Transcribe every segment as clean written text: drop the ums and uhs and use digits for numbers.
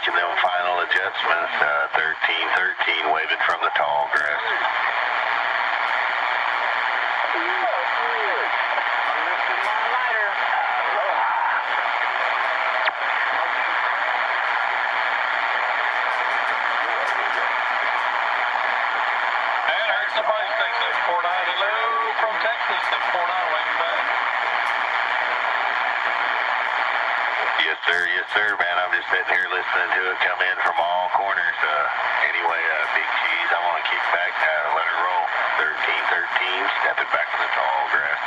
making them final adjustments. 1313 waving from the tall grass. Somebody takes that 49 hello from Texas, that 49 waving back. Yes, sir, man. I'm just sitting here listening to it come in from all corners. Anyway, Big Cheese, I want to kick back, let her roll. 1313, stepping back to the tall grass.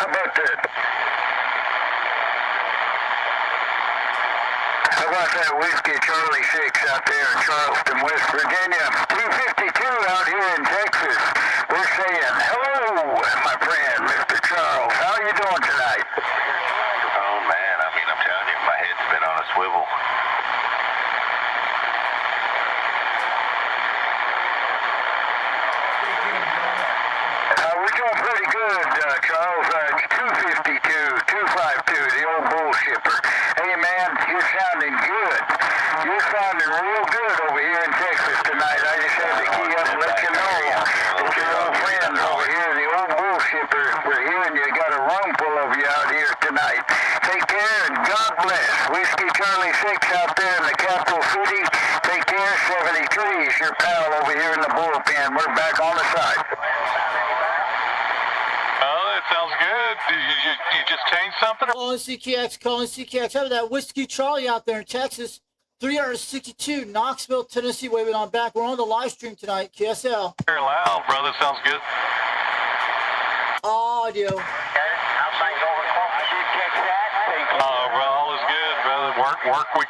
How about that? How about that Whiskey Charlie 6 out there in Charleston, West Virginia? 252 out here in Texas. We're saying hello, my friend, Mr. Charles. How are you doing tonight? Oh, man, I mean, I'm telling you, my head's been on a swivel. We're doing pretty good, Charles. 252, 252, the old bull shipper. Hey, man, you're sounding good. You're sounding real good over here in Texas tonight. I just had to key up and let you know that your old friends over here, the old bull shipper, we're hearing you got a room full of you out here tonight. Take care and God bless. Whiskey Charlie 6 out there in the capital city. Take care. 73 is your pal over here in the bullpen. We're back on the side. Sounds good. You just changed something? Calling CKX. How about that Whiskey Charlie out there in Texas? 362, Knoxville, Tennessee, waving on back. We're on the live stream tonight, KSL. Very loud, brother. Sounds good. Audio. Well, all is good, brother. Work week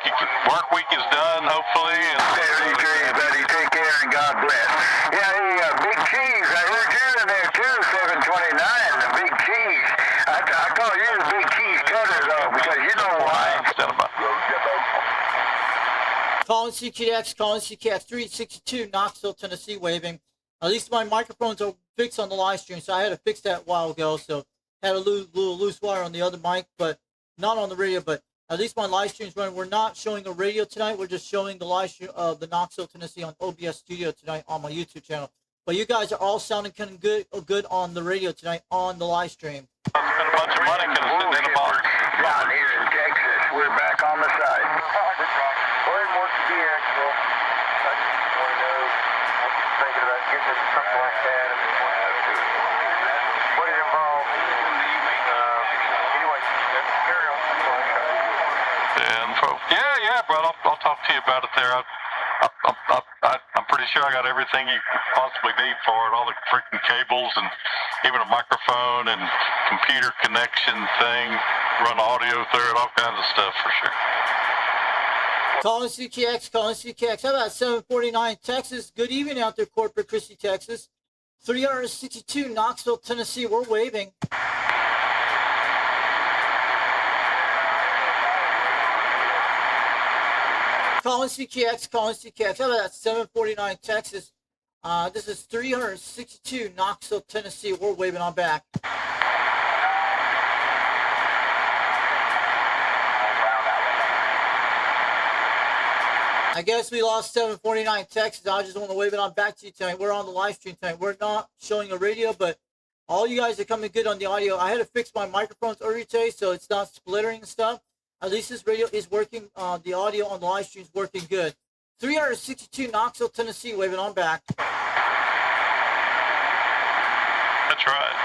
is done, hopefully. And 73, buddy. Take care and God bless. Yeah, hey, Big Cheese. I heard you in there too, 729. The Big Cheese. I call you the Big Cheese Cutter though, because you know why. Calling CKX, 362, Knoxville, Tennessee, waving. At least my microphones are fixed on the live stream, so I had to fix that a while ago. So had a little loose wire on the other mic, but not on the radio. But at least my live stream's running. We're not showing a radio tonight. We're just showing the live stream of the Knoxville, Tennessee on OBS Studio tonight on my YouTube channel. But you guys are all sounding kind of good on the radio tonight on the live stream. Spent a bunch of money sitting in a box. Down here in Texas, we're back on the side. Where more to be actual? I just want to know what you're thinking about getting into something like that. What it involves. Anyway, carry on. Yeah, brother. I'll talk to you about it there. I'm pretty sure I got everything you could possibly need for it. All the freaking cables and even a microphone and computer connection thing. Run audio through it, all kinds of stuff for sure. Calling CKX. How about 749 Texas? Good evening out there, Corporate Christie, Texas. 362 Knoxville, Tennessee. We're waving. Calling CKX. How about that 749 Texas? This is 362 Knoxville, Tennessee. We're waving on back. I guess we lost 749 Texas. I just want to wave it on back to you tonight. We're on the live stream tonight. We're not showing a radio, but all you guys are coming good on the audio. I had to fix my microphones earlier today, so it's not splittering and stuff. At least this radio is working. The audio on the live stream is working good. 362 Knoxville, Tennessee, waving on back. That's right.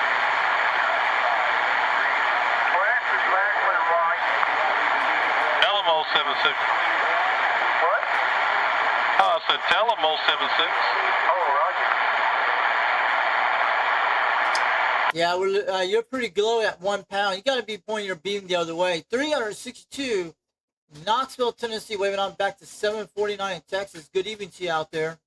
Alamo 76. What? Oh, I said tell them 076. Oh, Roger. Yeah, you're pretty glow at 1 pound. You got to be pointing your beam the other way. 362 Knoxville, Tennessee, waving on back to 749 Texas. Good evening to you out there.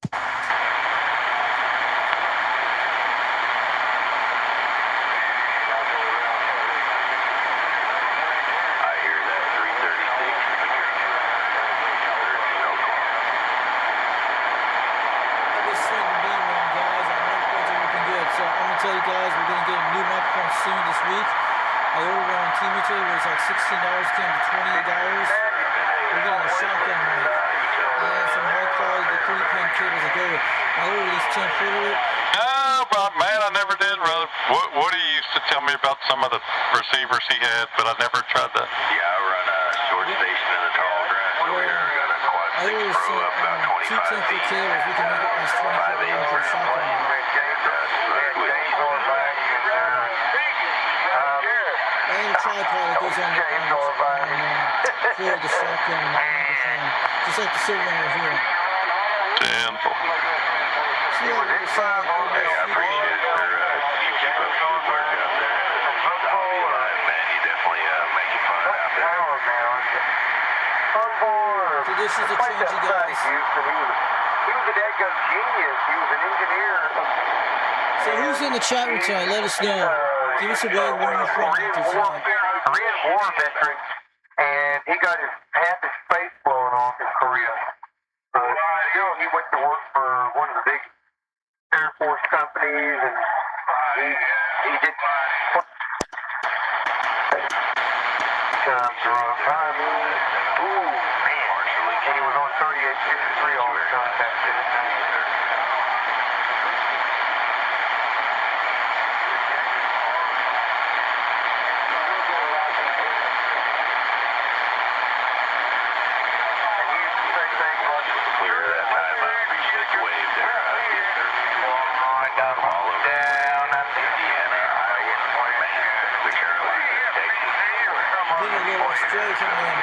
Tell you guys we're going to get a new microphone soon this week. I ordered one on Team Mutual. It was like $16, came to $28. We're getting a shotgun mic and some high quality 3-pin cables to go with. I ordered these 10-foot of it. No, but man, I never did, brother. Woody used to tell me about some of the receivers he had, but I never tried that. Yeah, I run a short station in the tall grass over here. I got a quad I 6 ordered Pro up about some 2 25 10-foot feet. cables. We can make it last 24 hours for a shotgun mic. And a tripod that goes on the floor of the shotgun microphone. Just like the silver one right here. Damn. See how we're sounding Hey, I appreciate it, sir. You keep up the good work out there. I'll be alive, man. You definitely make it fun out there. So this is a change, you guys. He was a dadgum genius. He was an engineer. So who's in the chat room tonight? Let us know. Give us a wave where you're from. Korean War veteran, and he got half his face blown off in Korea. But still, he went to work for one of the big Air Force companies, and he did. Ooh, man. And he was on 3863 all the time back then. Clear that time. I appreciate the wave there. Yes, sir. All over Indiana, Iowa, the Carolinas, Texas. Bring a little Australia coming in.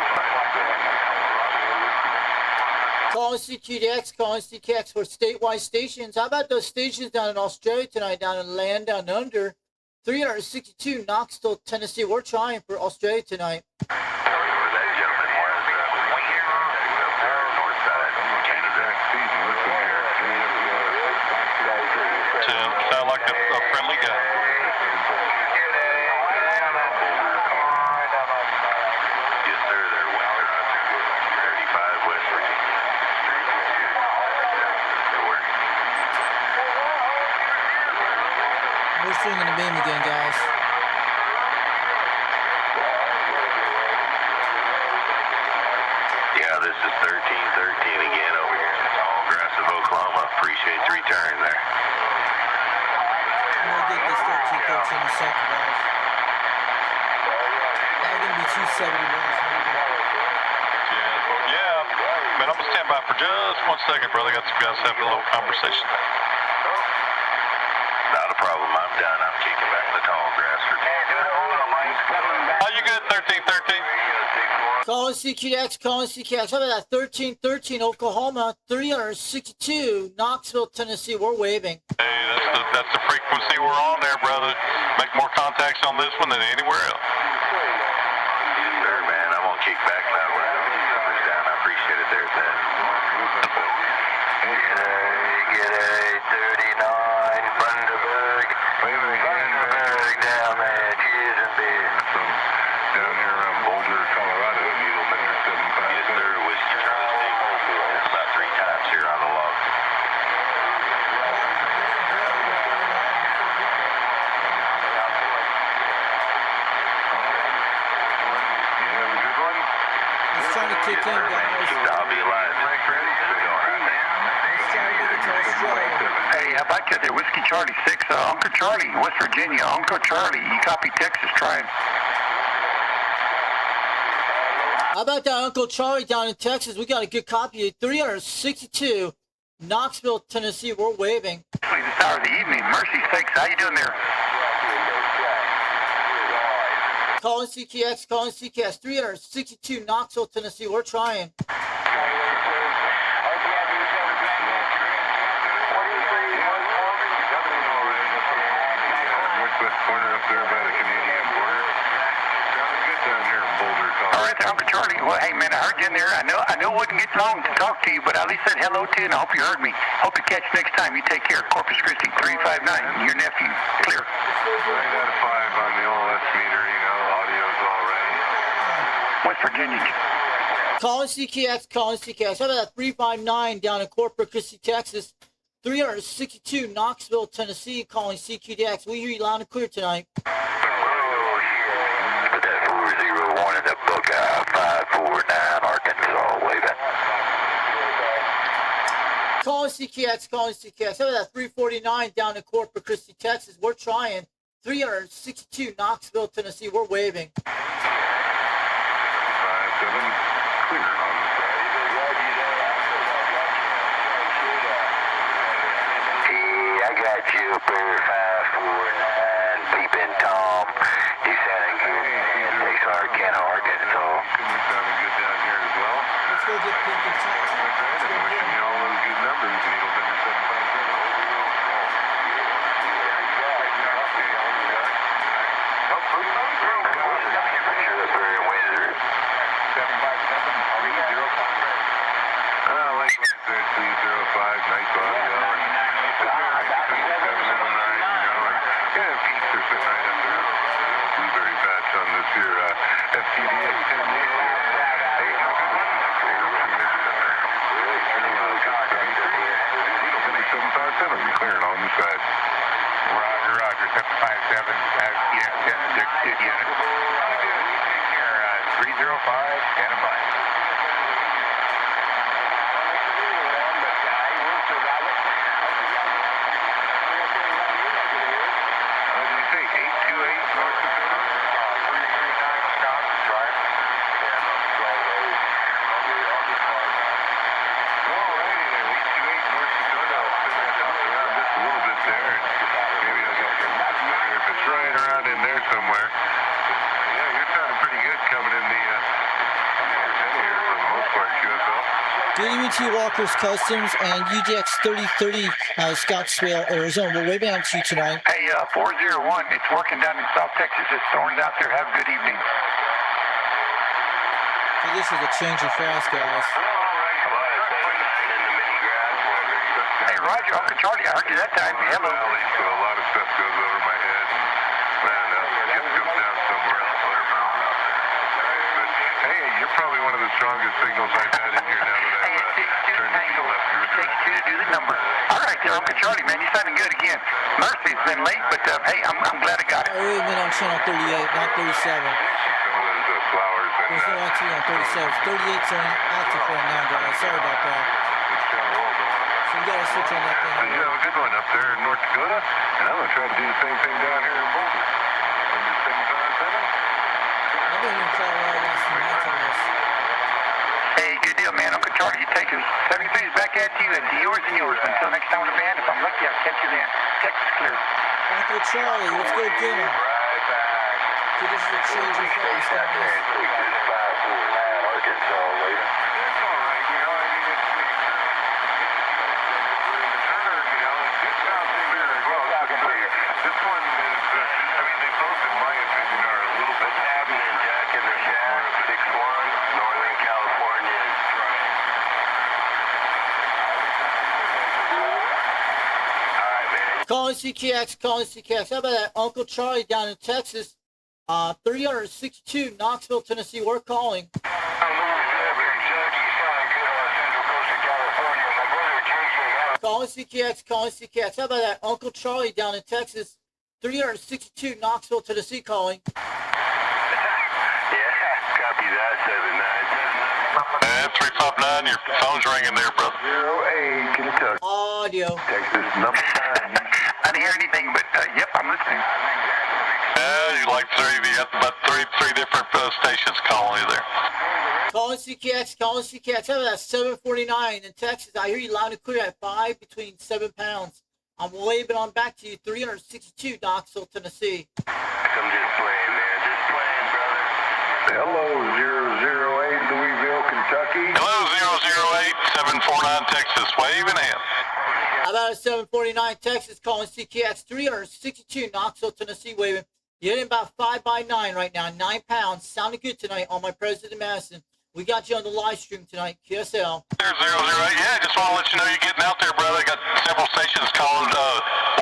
Calling CQDX, calling CKX for statewide stations. How about those stations down in Australia tonight, down in Land Down Under? 362 Knoxville, Tennessee. We're trying for Australia tonight. Where that gentleman was, up there, north side, Canada. Sound like a friendly guy. Yes, sir. They're Western 35 West Virginia. We're swinging the beam again, guys. Yeah, this is 1313 again over here in the tall grass of Oklahoma. Appreciate the return there. I'm gonna get this 1313 in a second, guys. Now I'm gonna be 270 minutes. Yeah, man, I'm gonna stand by for just 1 second, brother. Got some guys having a little conversation. Not a problem. I'm done. I'm kicking back in the tall grass for How you good, 1313? Calling CQX, calling CKX. How about that 1313 Oklahoma, 362 Knoxville, Tennessee. We're waving. Hey, that's the frequency we're on there, brother. Make more contacts on this one than anywhere else. Yes, sir, man. I'm gonna kick back now. Numbers down. I appreciate it there, Ted. G'day, 39 Bundaberg. Bundaberg down there. Cheers and beer. Down here around Boulder, Colorado, Needleman 757. Yes, sir. Whiskey Charlie State. That's about 3 times here on the log. He's trying to kick in, guys. I'll be alive. Ready? Still going right there. He's trying to get to Australia. Hey, how about you there? Whiskey Charlie 6, Uncle Charlie, West Virginia. Uncle Charlie, you copy Texas, try it. How about that Uncle Charlie down in Texas? We got a good copy of 362 Knoxville, Tennessee. We're waving. This hour of the evening, mercy sakes, how you doing there? Calling CKX, calling CKX, 362 Knoxville, Tennessee. We're trying. Northwest corner up there by the Canadian border. Sounds good down here in Boulder, All Colorado. right, Uncle Charlie. Well, hey, man, I heard you in there. I know it wouldn't get long to talk to you, but I at least said hello to you, and I hope you heard me. Hope to catch you next time. You take care. Corpus Christi 359. Your nephew. Clear. 9 out of 5 on the OLS meter, you know, audio's all right. West Virginia. Calling CKX, calling CKX. How about that 359 down in Corpus Christi, Texas? 362 Knoxville, Tennessee. Calling CQDX. We hear you loud and clear tonight. Oh, shit. 549 Arkansas, waving. Calling CKX, calling CKX. How about that 349 down in Corpus Christi, Texas? We're trying. 362 Knoxville, Tennessee. We're waving. 5-7, clear on the side. Hey, I got you up there, 549, peeping Tom. You sounding good, man. Texarkana, Arkansas. You're sounding good down here as well. Let's go get Peeping Tom. Wishing you all those good numbers, Needle Bender 757. Clearing on the side. Roger, Roger, 757, good unit. Here, 305, standing by. What did you say, 828 North Dakota? 339 Wisconsin, right? Alrighty then, 828 North Dakota. I'll spin that house around just a little bit there, and maybe I'll get you better if it's right around in there somewhere. Yeah, you're sounding pretty good coming in the here for the most part, QSL. Good evening to you, Walker's Customs and UDX360 Scottsdale, Arizona. We're waving out to you tonight. Hey, 401, it's working down in South Texas. It's stormed out there. Have a good evening. So this is a change of fast, guys. Hey, Roger, Uncle Charlie, I heard you that time. Hello. So a lot of stuff goes over my head. Man, it comes down somewhere else. But, hey, you're probably one of the strongest signals I've had in here now that I've turned the needle left. It takes two to do the number. All right, there, Uncle Charlie, man, you're sounding good again. Mercy's been late, but hey, I'm glad I got it. We've been on channel 38, not 37. Some of those flowers and There's no activity on 37. 38's on active right now, guys. Sorry about that. So we gotta switch on that thing. You have a good one up there in North Dakota, and I'm going to try to do the same thing down here in Boulder. Under 757. I'm going to try to last some nights on this. Hey, good deal, man. Uncle Charlie, you take it. 73's back at you, and yours and yours. Until next time with the band, if I'm lucky, I'll catch you then. Texas clear. Uncle Charlie, let's go get him. Right back. So this is a change of fast, guys. 549 Arkansas, waiting. That's all right, you know, I mean, it's Turner, you know, it sounds clear as well. This one is, I mean, they both, in my opinion, are a little bit Abney and Jack in the shack, 6-1, Northern California is trying. All right, man. Calling CKX, calling CKX. How about that Uncle Charlie down in Texas? 362 Knoxville, Tennessee. We're calling. Calling CKX, calling CKX. How about that Uncle Charlie down in Texas? 362 Knoxville, Tennessee calling. Yeah, copy that, 359, your phone's ringing there, brother. 08, Kentucky. Audio. Texas number 9. I didn't hear anything, but yep, I'm listening. You like about three different stations calling you there. Calling CKX, calling CKX. How about that 749 in Texas? I hear you loud and clear at 5 between 7 pounds. I'm waving on back to you. 362 Knoxville, Tennessee. I'm just playing, man. Just playing, brother. Hello, 008 Louisville, Kentucky. Hello, 008 749 Texas. Waving in. How about a 749 Texas calling CKX? 362 Knoxville, Tennessee waving. You're hitting about 5 by 9 right now. 9 pounds. Sounding good tonight on my President Madison. We got you on the live stream tonight. QSL. 008. Yeah, just want to let you know you're getting out there, brother. I got several stations calling.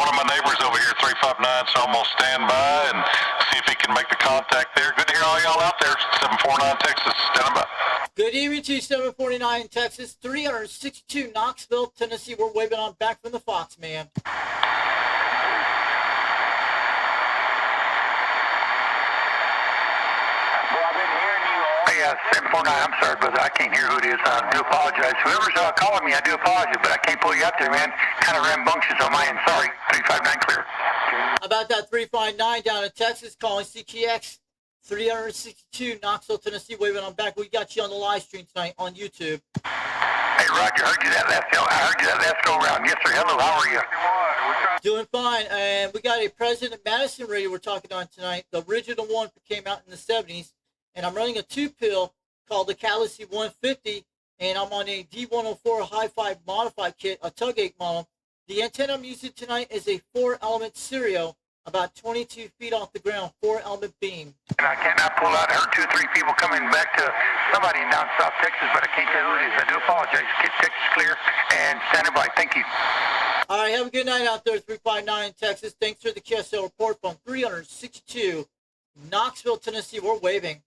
One of my neighbors over here, 359, so I'm going to stand by and see if he can make the contact there. Good to hear all y'all out there. 749 Texas, standing by. Good evening to you, 749 in Texas. 362 Knoxville, Tennessee. We're waving on back from the Fox, man. Hey, Hey, 749, I'm sorry, brother. I can't hear who it is. I do apologize. Whoever's calling me, I do apologize, but I can't pull you up there, man. Kind of rambunctious on my end. Sorry. 359 clear. How about that 359 down in Texas calling CKX 362 Knoxville, Tennessee. Waving on back. We got you on the live stream tonight on YouTube. Hey, Roger, I heard you that last go around. Yes, sir. Hello, how are you? Doing fine. And we got a President Madison radio we're talking on tonight. The original one came out in the 70s. And I'm running a 2-pill called the Calliope 150. And I'm on a D104 Hi-Fi modified kit, a tug-8 model. The antenna I'm using tonight is a 4-element stereo, about 22 feet off the ground, 4-element beam. And I cannot pull out. I heard 2 or 3 people coming back to somebody in down South Texas, but I can't tell who it is. I do apologize. Get Texas clear and standing by. Thank you. All right, have a good night out there, 359 Texas. Thanks for the QSL report from 362 Knoxville, Tennessee. We're waving.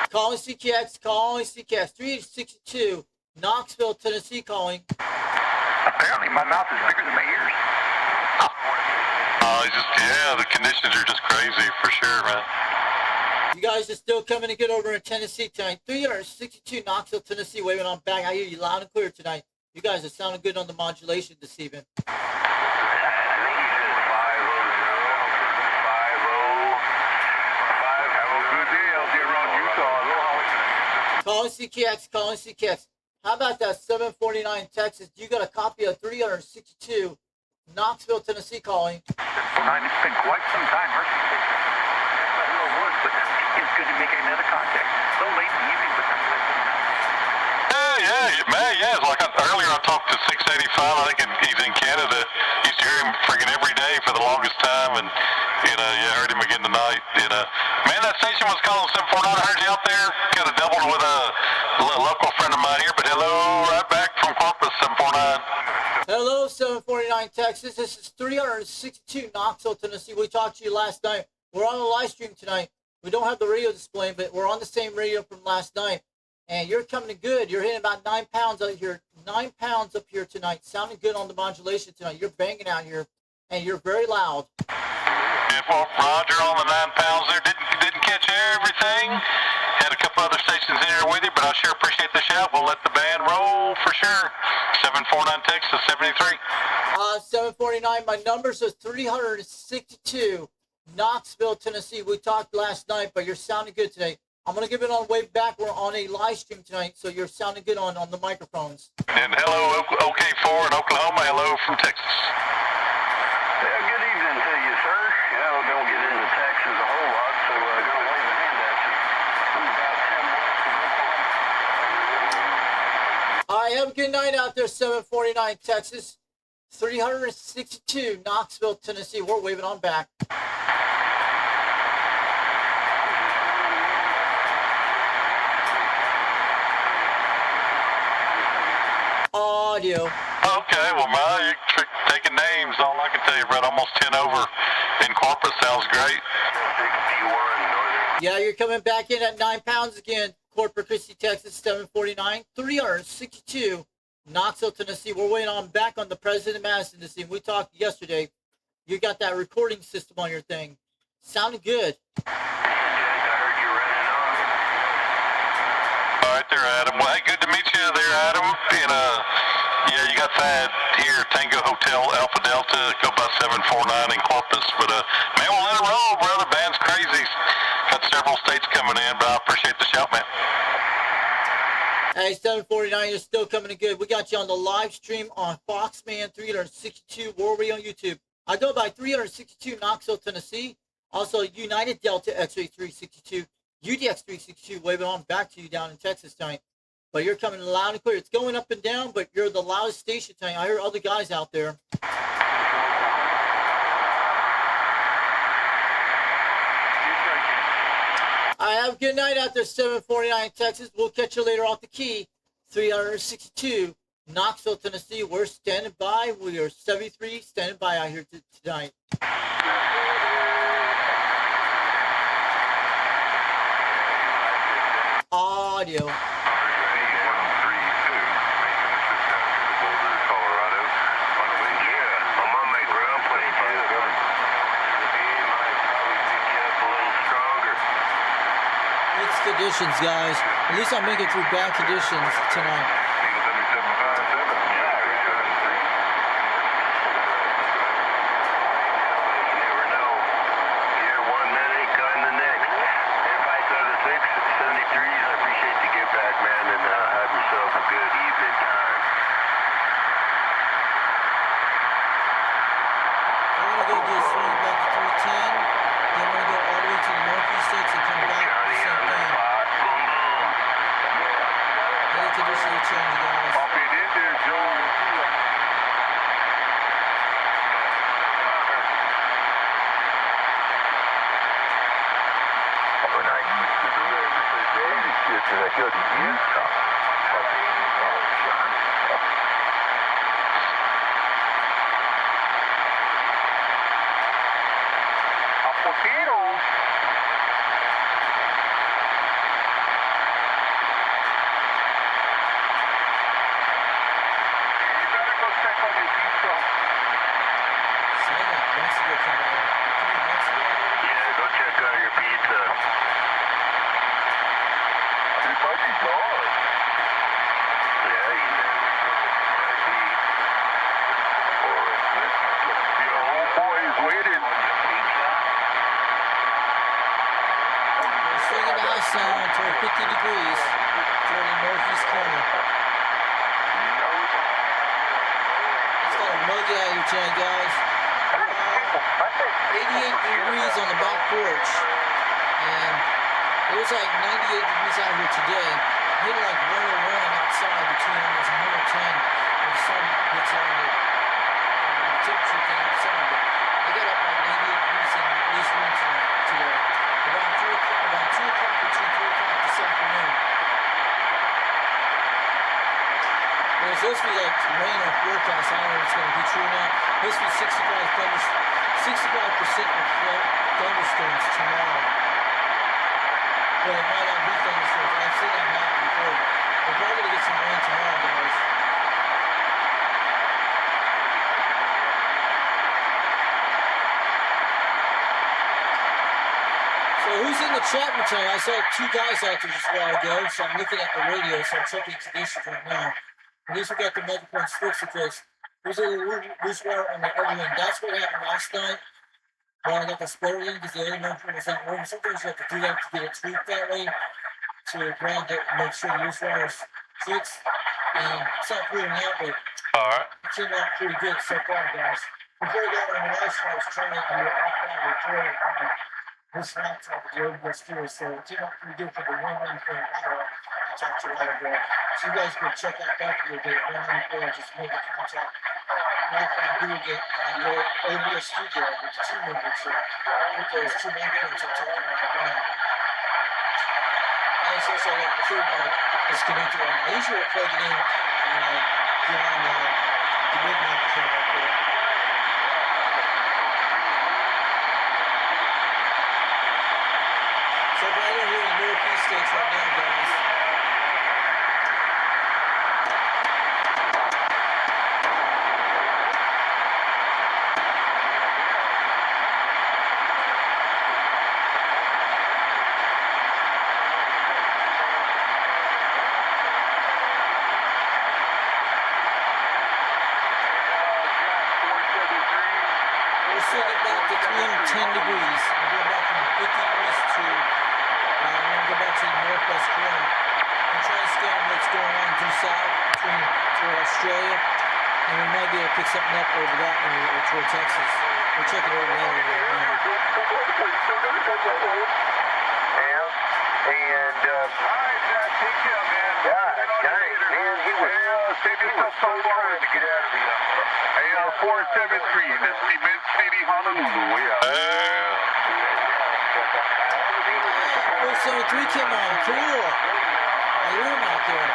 Calling CKX, calling CKX 362 Knoxville, Tennessee, calling. Apparently my mouth is bigger than my ears. The conditions are just crazy for sure, man. You guys are still coming to get over in Tennessee tonight. 362 Knoxville, Tennessee, waving on back. I hear you loud and clear tonight. You guys are sounding good on the modulation this evening. Calling CKX, calling CKX. How about that 749 Texas? You got a copy of 362 Knoxville, Tennessee, calling. It's been quite some time, but it's good to make another contact. So late in the evening, but It's like earlier I talked to 685. I think he's in Canada. Used to hear him freaking every day for the longest time, and I heard him again tonight. Man, that station was calling 749. I heard you out there. Got a double with a local friend of mine here, but hello, right back from Corpus, 749. Hello, 749 Texas. This is 362 Knoxville, Tennessee. We talked to you last night. We're on a live stream tonight. We don't have the radio display, but we're on the same radio from last night. And you're coming in good. You're hitting about 9 pounds out here. 9 pounds up here tonight. Sounding good on the modulation tonight. You're banging out here, and you're very loud. Yeah, well, Roger on the 9 pounds there. Didn't catch everything. Had a couple other stations in here with you, but I sure appreciate the shout. We'll let the band roll for sure. 749 Texas 73. 749. My numbers are 362 Knoxville, Tennessee. We talked last night, but you're sounding good today. I'm going to give it on way back. We're on a live stream tonight, so you're sounding good on the microphones. And hello, OK4 in Oklahoma. Hello from Texas. Good evening to you, sir. Don't get into Texas a whole lot, so going to wave a hand at you. About 10 minutes. All right, have a good night out there, 749 Texas. 362 Knoxville, Tennessee. We're waving on back. Audio. Okay, well, you're taking names. All I can tell you, Brett, almost 10 over in Corpus. Sounds great. Yeah, you're coming back in at 9 pounds again. Corpus Christi, Texas, 749. 362 Knoxville, Tennessee. We're waiting on back on the President Madison this evening. We talked yesterday. You got that recording system on your thing. Sounded good. All right there, Adam. Well, hey, good to meet you there, Adam. And, you got that here, Tango Hotel Alpha Delta, go by 749 in Corpus. But, man, we'll let it roll, brother. Band's crazy. Got several states coming in, but I appreciate the shout, man. Hey, 749, you're still coming in good. We got you on the live stream on Foxman 362 War Radio on YouTube. I go by 362 Knoxville, Tennessee. Also, United Delta X-Ray 362, UDX362, waving on back to you down in Texas tonight. But you're coming loud and clear. It's going up and down, but you're the loudest station tonight. I hear other guys out there. I have a good night out there, 749 Texas. We'll catch you later off the key, 362 Knoxville, Tennessee. We're standing by. We are 73 standing by out here tonight. Audio. 1-3. Mixed conditions, guys. At least I'm making it through bad conditions tonight. Tonight, guys. 88 degrees on the back porch, and it was like 98 degrees out here today. Hit like 101 outside between almost 110 when the sun hits on the temperature thing outside. But I got up like 98 degrees in this room today. About 2 o'clock between 3 o'clock this afternoon. Well, it's supposed to be like rain or forecast. I don't know if it's going to be true or not. It's supposed to be 65% of thunderstorms tomorrow. But it might not be thunderstorms. I've seen that happen before. We're probably going to get some rain tomorrow, guys. So who's in the chat room tonight? I saw 2 guys out there just a while ago, so I'm looking at the radio, so I'm checking conditions right now. At least we got the microphones fixed because there's a little loose wire on the other end. That's what happened last night when I got the splitter in because the other microphone was not working. Sometimes you have to do that to get it tweaked that way to ground it and make sure the loose wire is fixed. And it's not proving out, but it came out pretty good so far, guys. Before I got on the live stream, I was trying to do an offline recording on this laptop with the UDX362, so it came out pretty good for the 194 hour. Talked to a while ago. So you guys can check out that video date, 194, just make a contact. Microphone video date on your OBS studio with the 2 members with those 2 microphones I'm talking about right now. And it's also like the 3rd mic is connected on. I usually plug it in beyond the mid microphone right there. So right over here in the Northeast states right now, guys. Australia, and we might be able to pick something up over that way or toward Texas. We're checking over that way right now. Save yourself some time to get out of here. AR 473, the Cement City, Honolulu. We out. 473 came on. Cool. I hear him out there.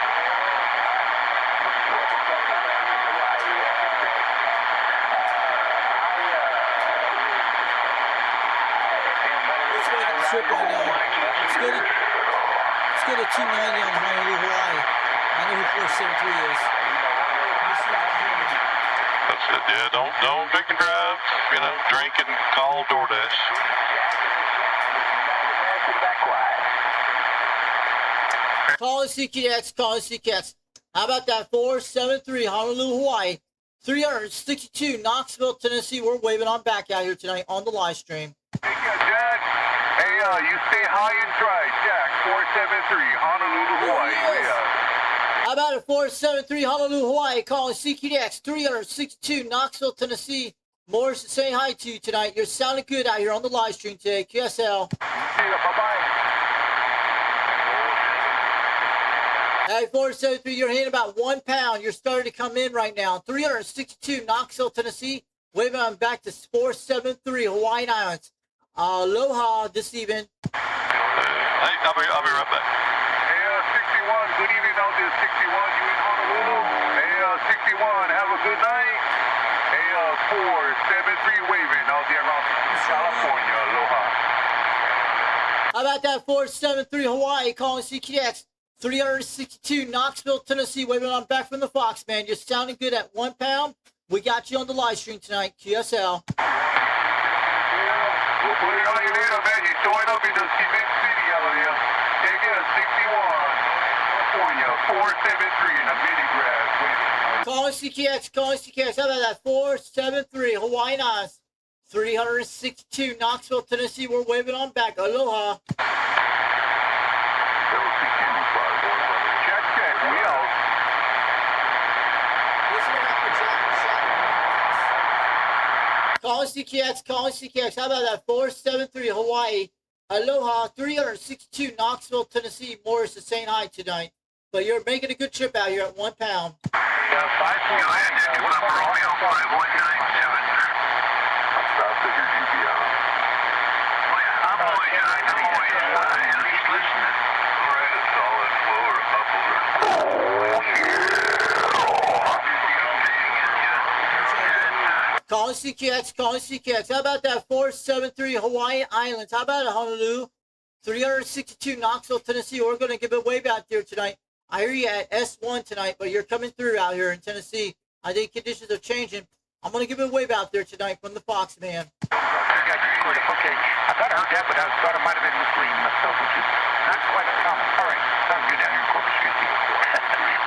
Trip right now. Let's go to 290 on Honolulu, Hawaii. I know who 473 is. That's it. Yeah, don't drink and drive. Drink and call DoorDash. Calling CKX, calling CKX. How about that 473 Honolulu, Hawaii, 362 Knoxville, Tennessee. We're waving on back out here tonight on the live stream. Thank you, Jack. Hey, you stay high and dry, Jack. 473 Honolulu, Hawaii. Yeah. How about it, 473 Honolulu, Hawaii, calling CKX, 362 Knoxville, Tennessee. Morris, saying hi to you tonight. You're sounding good out here on the live stream today. QSL. See ya. Bye-bye. Hey, 473, you're hitting about 1 pound. You're starting to come in right now. 362 Knoxville, Tennessee. Waving on back to 473 Hawaiian Islands. Aloha this evening. Hey, I'll be right back. Hey, 61. Good evening out there, 61. You in Honolulu? Hey, 61. Have a good night. Hey, 473 waving out there around California. Aloha. How about that 473 Hawaii calling CKX, 362 Knoxville, Tennessee. Waving on back from the Fox, man. You're sounding good at 1 pound. We got you on the live stream tonight, QSL. We'll put it on your radar, man. You're showing up in the cement city out here. Take it, 61. California, 473 in the mini grass. Calling CKX, calling CKX. How about that 473 Hawaiian Islands, 362 Knoxville, Tennessee. We're waving on back. Aloha. Check, we out. Calling CKX, calling CKX. How about that 473 Hawaii, Aloha, 362 Knoxville, Tennessee. Morris is saying hi tonight. But you're making a good trip out here at 1 pound. Yeah, 549. What number? Romeo 5197. South of your GPR. I'm always at least listening. We're at a solid floor up over. Calling CKX, calling CKX. How about that 473 Hawaiian Islands? How about it, Honolulu? 362 Knoxville, Tennessee. We're going to give a wave out there tonight. I hear you at S1 tonight, but you're coming through out here in Tennessee. I think conditions are changing. I'm going to give a wave out there tonight from the Fox, man. Okay, I thought I heard that, but I thought I might have been misleading myself, which is not quite uncommon. All right, sounds good down here in Corpus Christi.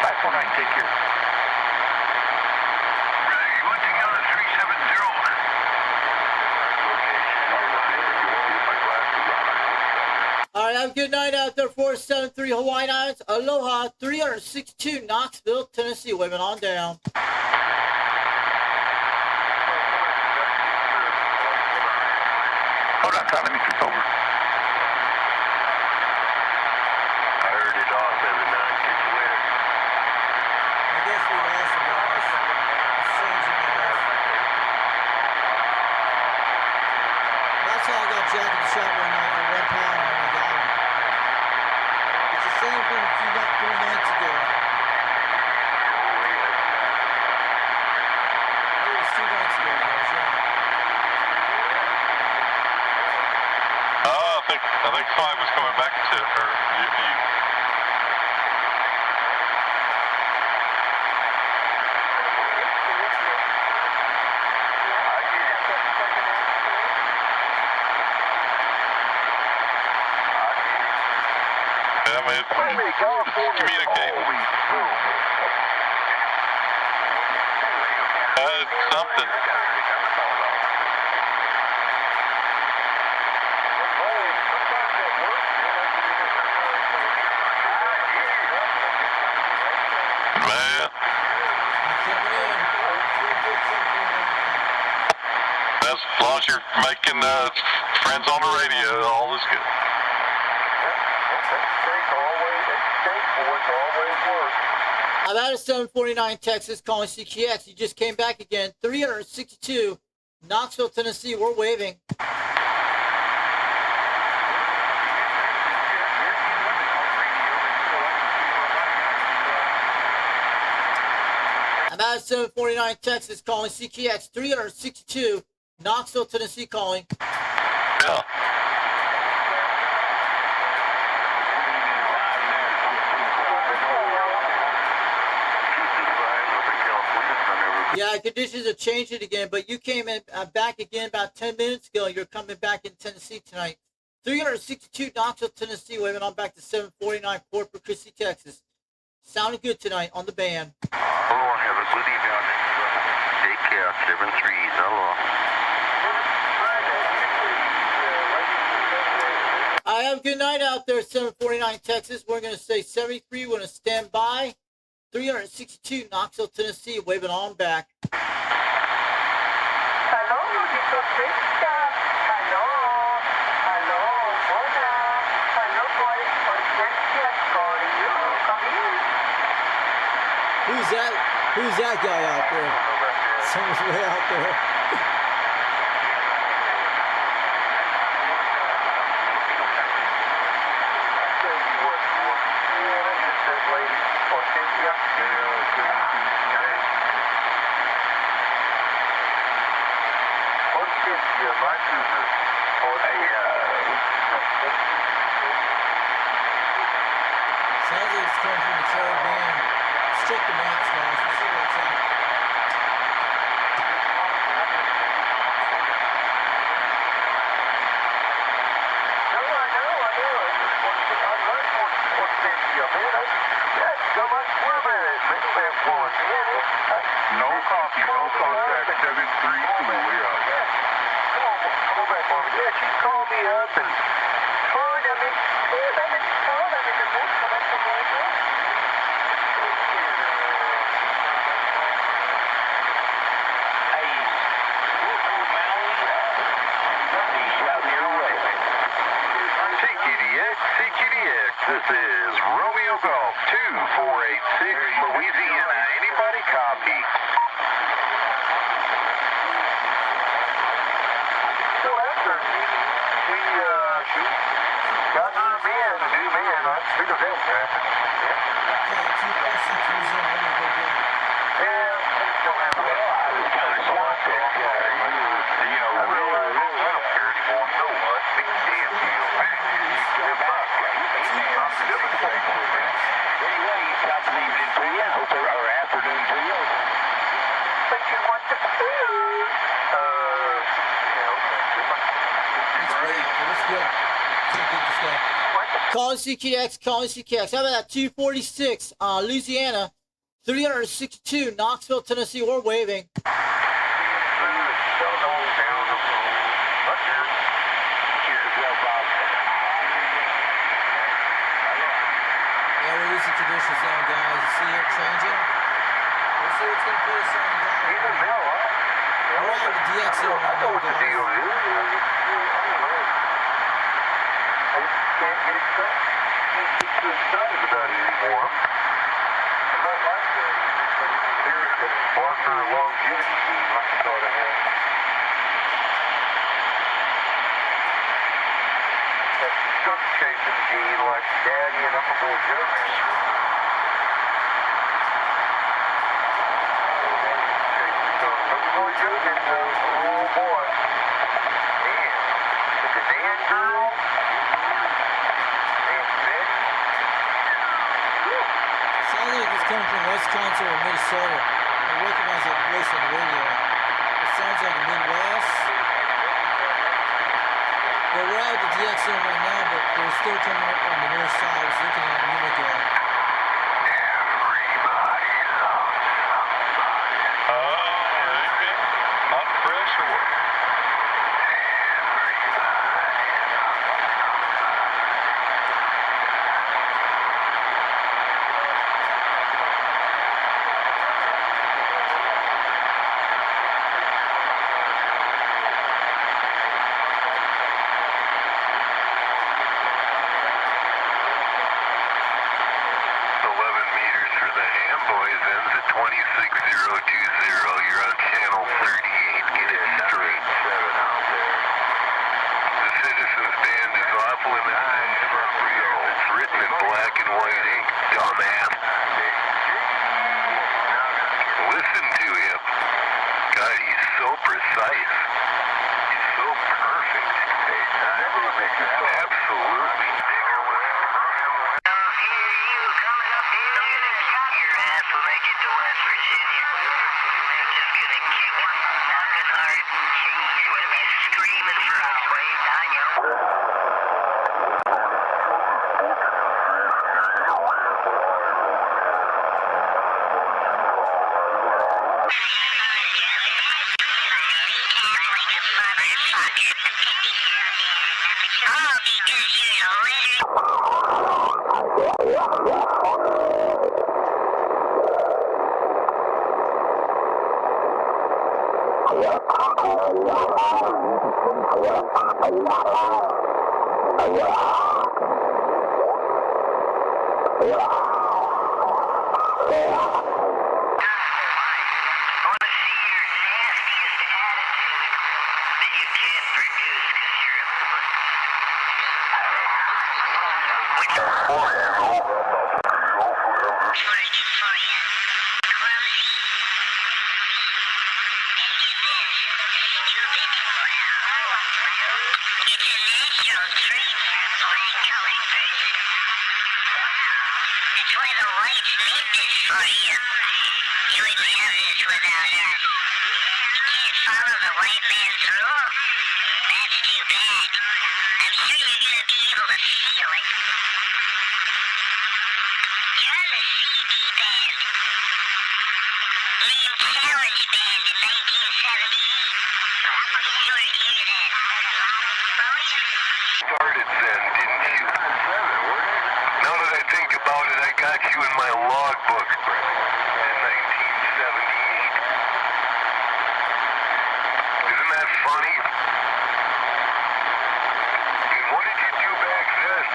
549, take care. One together, 370. All right, have a good night out there, 473 Hawaiian Islands. Aloha, 362 Knoxville, Tennessee. Waving on down. Hold on, Todd, let me flip over. I heard it all, 79. Catch you later. I guess we lost him, guys. It's changing, guys. That's how I got Jack in the shop one night at 1 pound when I got him. It's the same thing a few 3 nights ago. It was 2 nights ago, guys, yeah. I think 5 was coming back to her. You. Yeah, I mean, communicate. It's something. Man, as long as you're making friends on the radio, all is good. I'm out of 749 Texas, calling CKX. You just came back again. 362 Knoxville, Tennessee. We're waving. I'm out of 749 Texas, calling CKX. 362 Knoxville, Tennessee, calling. Yeah. Yeah, conditions are changing again, but you came in back again about 10 minutes ago. You're coming back in Tennessee tonight. 362 Knoxville, Tennessee, waving on back to 749 Corpus Christi, Texas. Sounding good tonight on the band. Hello, have a good evening. JCat 73, hello. I have a good night out there, 749 Texas. We're going to say 73. We're going to stand by. 362 Knoxville, Tennessee, waving on back. Hello, Dito Krista. Hello. Hello, hola. Hello, boys. Concencia, Corio. Come in. Who's that guy out there? Someone's way out there. Sounds like it's coming from the Caribbean. Let's check the maps, guys. We'll see what's up. No coffee, no contact, 732, we are. Come back on me. Yeah, she called me up and told me, CQDX, this is Romeo Golf 2486, Louisiana. Anybody copy? So after she got her man, a new man, I figured that would happen. Calling CQX, calling CQX. How about that? 246, Louisiana, 362, Knoxville, Tennessee. We're waving. Yeah, we're losing conditions now, guys. You see it changing? We'll see what's going to put us on the down. We're on the DX zone right now, guys. Can't get too excited about it anymore. I'm not like the Barker longevity team like I thought I had. That skunk chasing gene like Daddy and Uncle Joe. Uncle Joe did those. Oh boy. Man. The Dan girl. Sounds like it's coming from Wisconsin or Minnesota. I recognize that voice on the radio. It sounds like the Midwest. Well, we're out of the DX zone right now, but they're still coming up on the north side. I was looking at a minute ago. Hot pressure. Started then, didn't you? Now that I think about it, I got you in my logbook in 1978. Isn't that funny? And what did you do back then?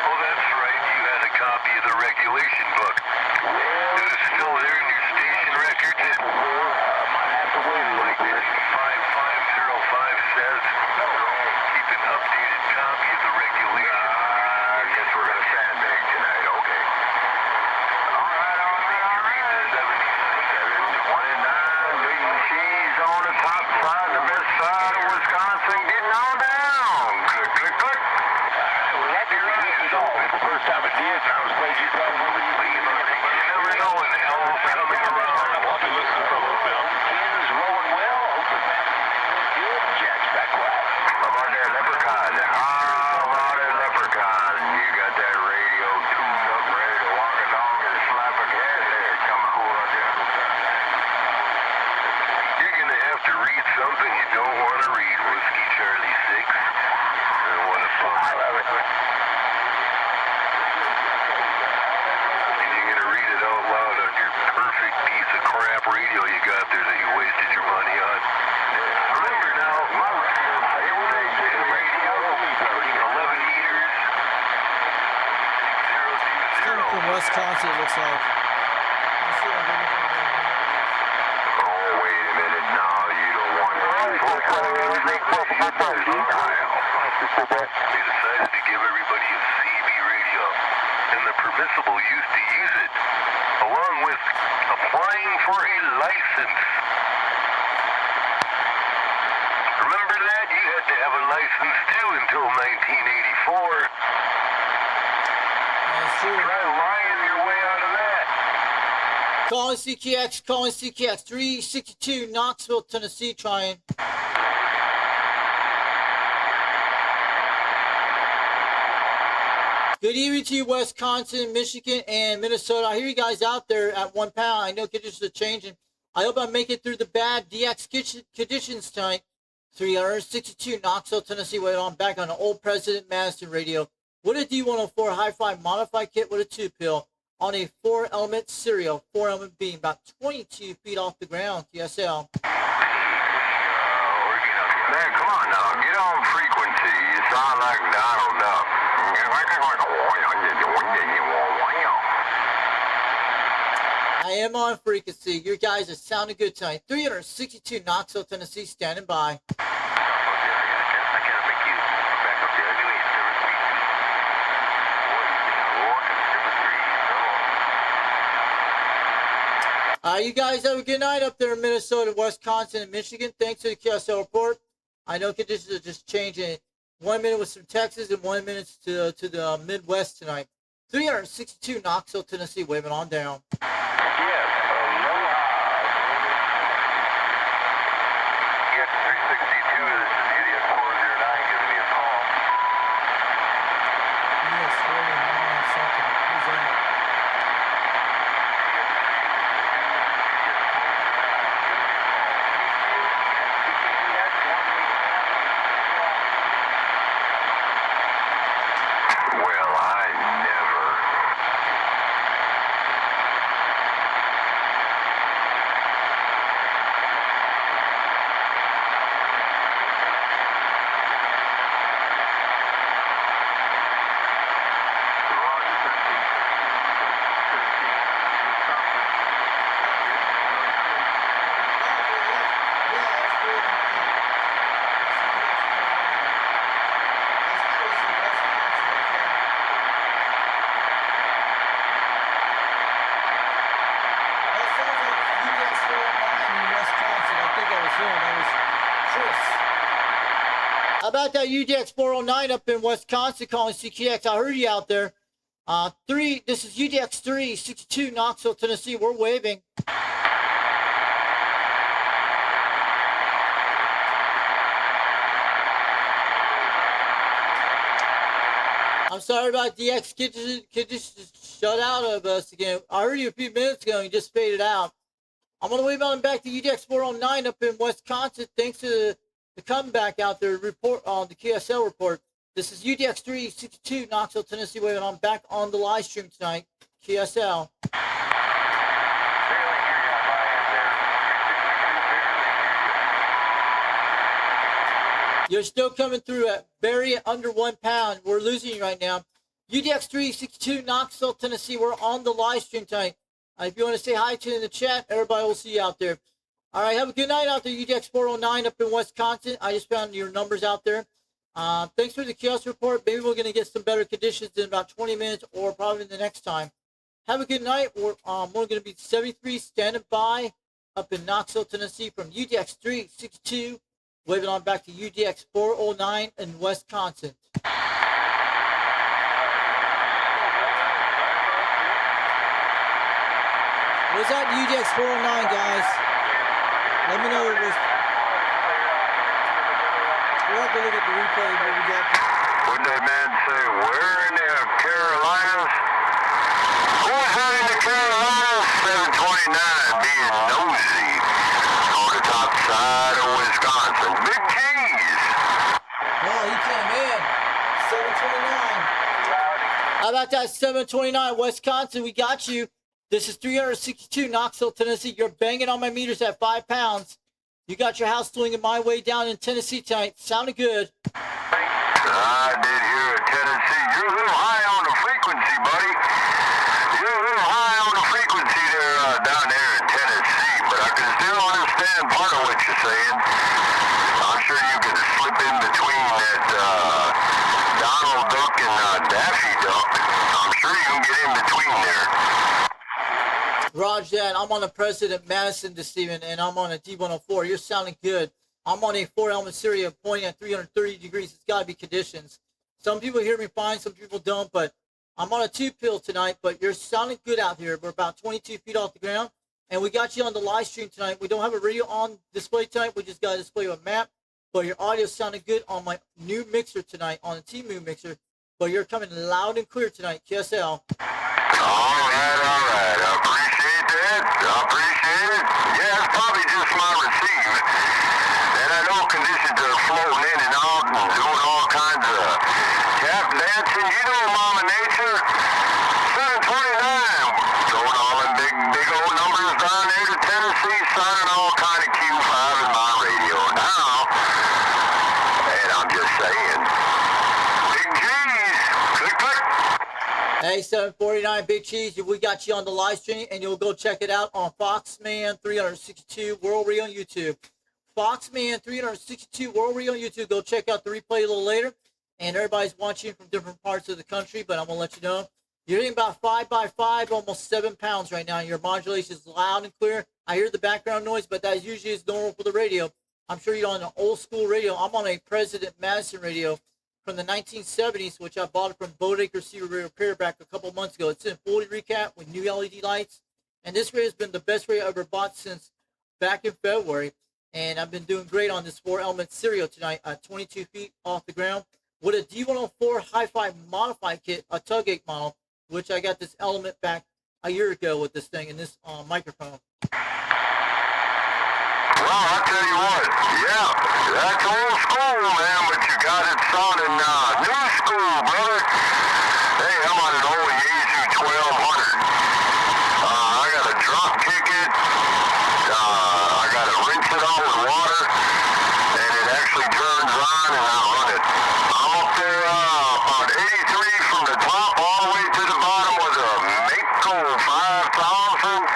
Oh, that's right, you had a copy of the regulation book. Is it still there in your station records? Like 5505 says, keep an updated copy of the regulation. I guess we're going to sandbag tonight, okay. All right. 29, beating cheese on the top side, the best side of Wisconsin, getting on down. Click, click, click. First time it did, I was glad you thought we would leave. You never know when hell's coming around. I want to listen for a little bit. Ken's rolling well. Good. Jack's back west. How about that leprechaun? How about that leprechaun? You got that radio tuned up, ready to walk a dog and slap a cat there. Come cool up there. You're going to have to read something you don't want to read, Whiskey Charlie 6. And what a fun. I love it. And you're going to read it out loud on your perfect piece of crap radio you got there that you wasted your money on. Remember now, my radio, it was a radio, 11 meters, Coming from Wisconsin, it looks like. Oh, wait a minute now, you don't want to. They decided to give everybody a CB radio and the permissible use to use it, along with applying for a license. Remember that? You had to have a license too until 1984. That's true. Try lying your way out of that. Calling CKX 362, Knoxville, Tennessee, trying. Good evening to you, Wisconsin, Michigan, and Minnesota. I hear you guys out there at 1 pound. I know conditions are changing. I hope I make it through the bad DX conditions tonight. 362, Knoxville, Tennessee. Wait on back on the old President Madison radio. With a D104 hi-fi modified kit with a 2-pill on a 4-element serial, 4-element beam, about 22 feet off the ground, TSL. Man, come on now, get on frequency. You sound like Donald Duck. I am on frequency. Your guys are sounding good tonight. 362, Knoxville, Tennessee, standing by. You guys have a good night up there in Minnesota, Wisconsin, and Michigan. Thanks to the QSL report. I know conditions are just changing. 1 minute with some Texas and 1 minute to the Midwest tonight. 362, Knoxville, Tennessee, waving on down. Yes, aloha. Yes, 362, this is UDX 409, giving me a call. Yes, 49 something. Who's that? Well, about that UDX 409 up in Wisconsin calling CQX? I heard you out there. This is UDX362 Knoxville, Tennessee. We're waving. I'm sorry about DX. Kid just shut out of us again. I heard you a few minutes ago and you just faded out. I'm going to wave on back to UDX 409 up in Wisconsin. Thanks to the comeback out there report on the KSL report. This is UDX 362 Knoxville, Tennessee. Waving on back on the live stream tonight. KSL. You're still coming through at very under 1 pound. We're losing you right now. UDX 362 Knoxville, Tennessee. We're on the live stream tonight. If you want to say hi to in the chat, everybody will see you out there. All right, have a good night out there, UDX 409 up in Wisconsin. I just found your numbers out there. Thanks for the chaos report. Maybe we're going to get some better conditions in about 20 minutes or probably the next time. Have a good night. We're going to be 73 standing by up in Knoxville, Tennessee from UDX 362. Waving on back to UDX 409 in Wisconsin. What's that UDX 409, guys? Let me know. We'll have to look at the replay what we got. What did that man say? Where in the Carolinas? Who's out in the Carolinas? 729 being nosy on the top side of Wisconsin. Big Cheese. Oh, he came in. 729. How about that 729 Wisconsin? We got you. This is 362 Knoxville, Tennessee. You're banging on my meters at 5 pounds. You got your house swinging my way down in Tennessee tonight. Sounded good. I did hear it, Tennessee. You're a little high on the frequency, buddy. You're a little high on the frequency there down there in Tennessee, but I can still understand part of what you're saying. I'm sure you can slip in between that Donald Duck and Daffy Duck. I'm sure you can get in between there. Raj, that I'm on a President Madison this evening, and I'm on a D104. You're sounding good. I'm on a 4-element Syria pointing at 330 degrees. It's got to be conditions. Some people hear me fine, some people don't, but I'm on a 2-pill tonight, but you're sounding good out here. We're about 22 feet off the ground, and we got you on the live stream tonight. We don't have a radio on display tonight. We just got a display of a map, but your audio sounded good on my new mixer tonight, on the T-Move mixer, but you're coming loud and clear tonight, KSL. All right. I appreciate that. I appreciate it. Yeah, it's probably just my receive. And I know conditions are floating in and out and doing all kinds of tap dancing. You know Mama Nature. 729. Throwing all them big old numbers down there to Tennessee, signing all kind of Q5 in my radio now. And I'm just saying. Big G's. Click, click. Hey, 749 Big Cheese, we got you on the live stream, and you'll go check it out on Foxman 362 World Radio on YouTube. Foxman 362 World Radio on YouTube. Go check out the replay a little later. And everybody's watching from different parts of the country, but I'm going to let you know. You're hitting about 5x5, almost 7 pounds right now. Your modulation is loud and clear. I hear the background noise, but that usually is normal for the radio. I'm sure you're on an old school radio. I'm on a President Madison radio from the 1970s, which I bought it from Bodaker Sewer Repair back a couple months ago. It's in fully recap with new LED lights. And this radio has been the best radio I ever bought since back in February. And I've been doing great on this 4-element Serial tonight at 22 feet off the ground with a D104 Hi-Fi modified kit, a Tug 8 model, which I got this element back a year ago with this thing and this microphone. Well, I'll tell you what, yeah, that's old school, man, but you got it sounding new school, brother. Hey, I'm on an old Yaesu 1200. I got to drop kick it. I got to rinse it out with water, and it actually turns on, and I run it. I'm up there about 83 from the top all the way to the bottom with a Mako 5000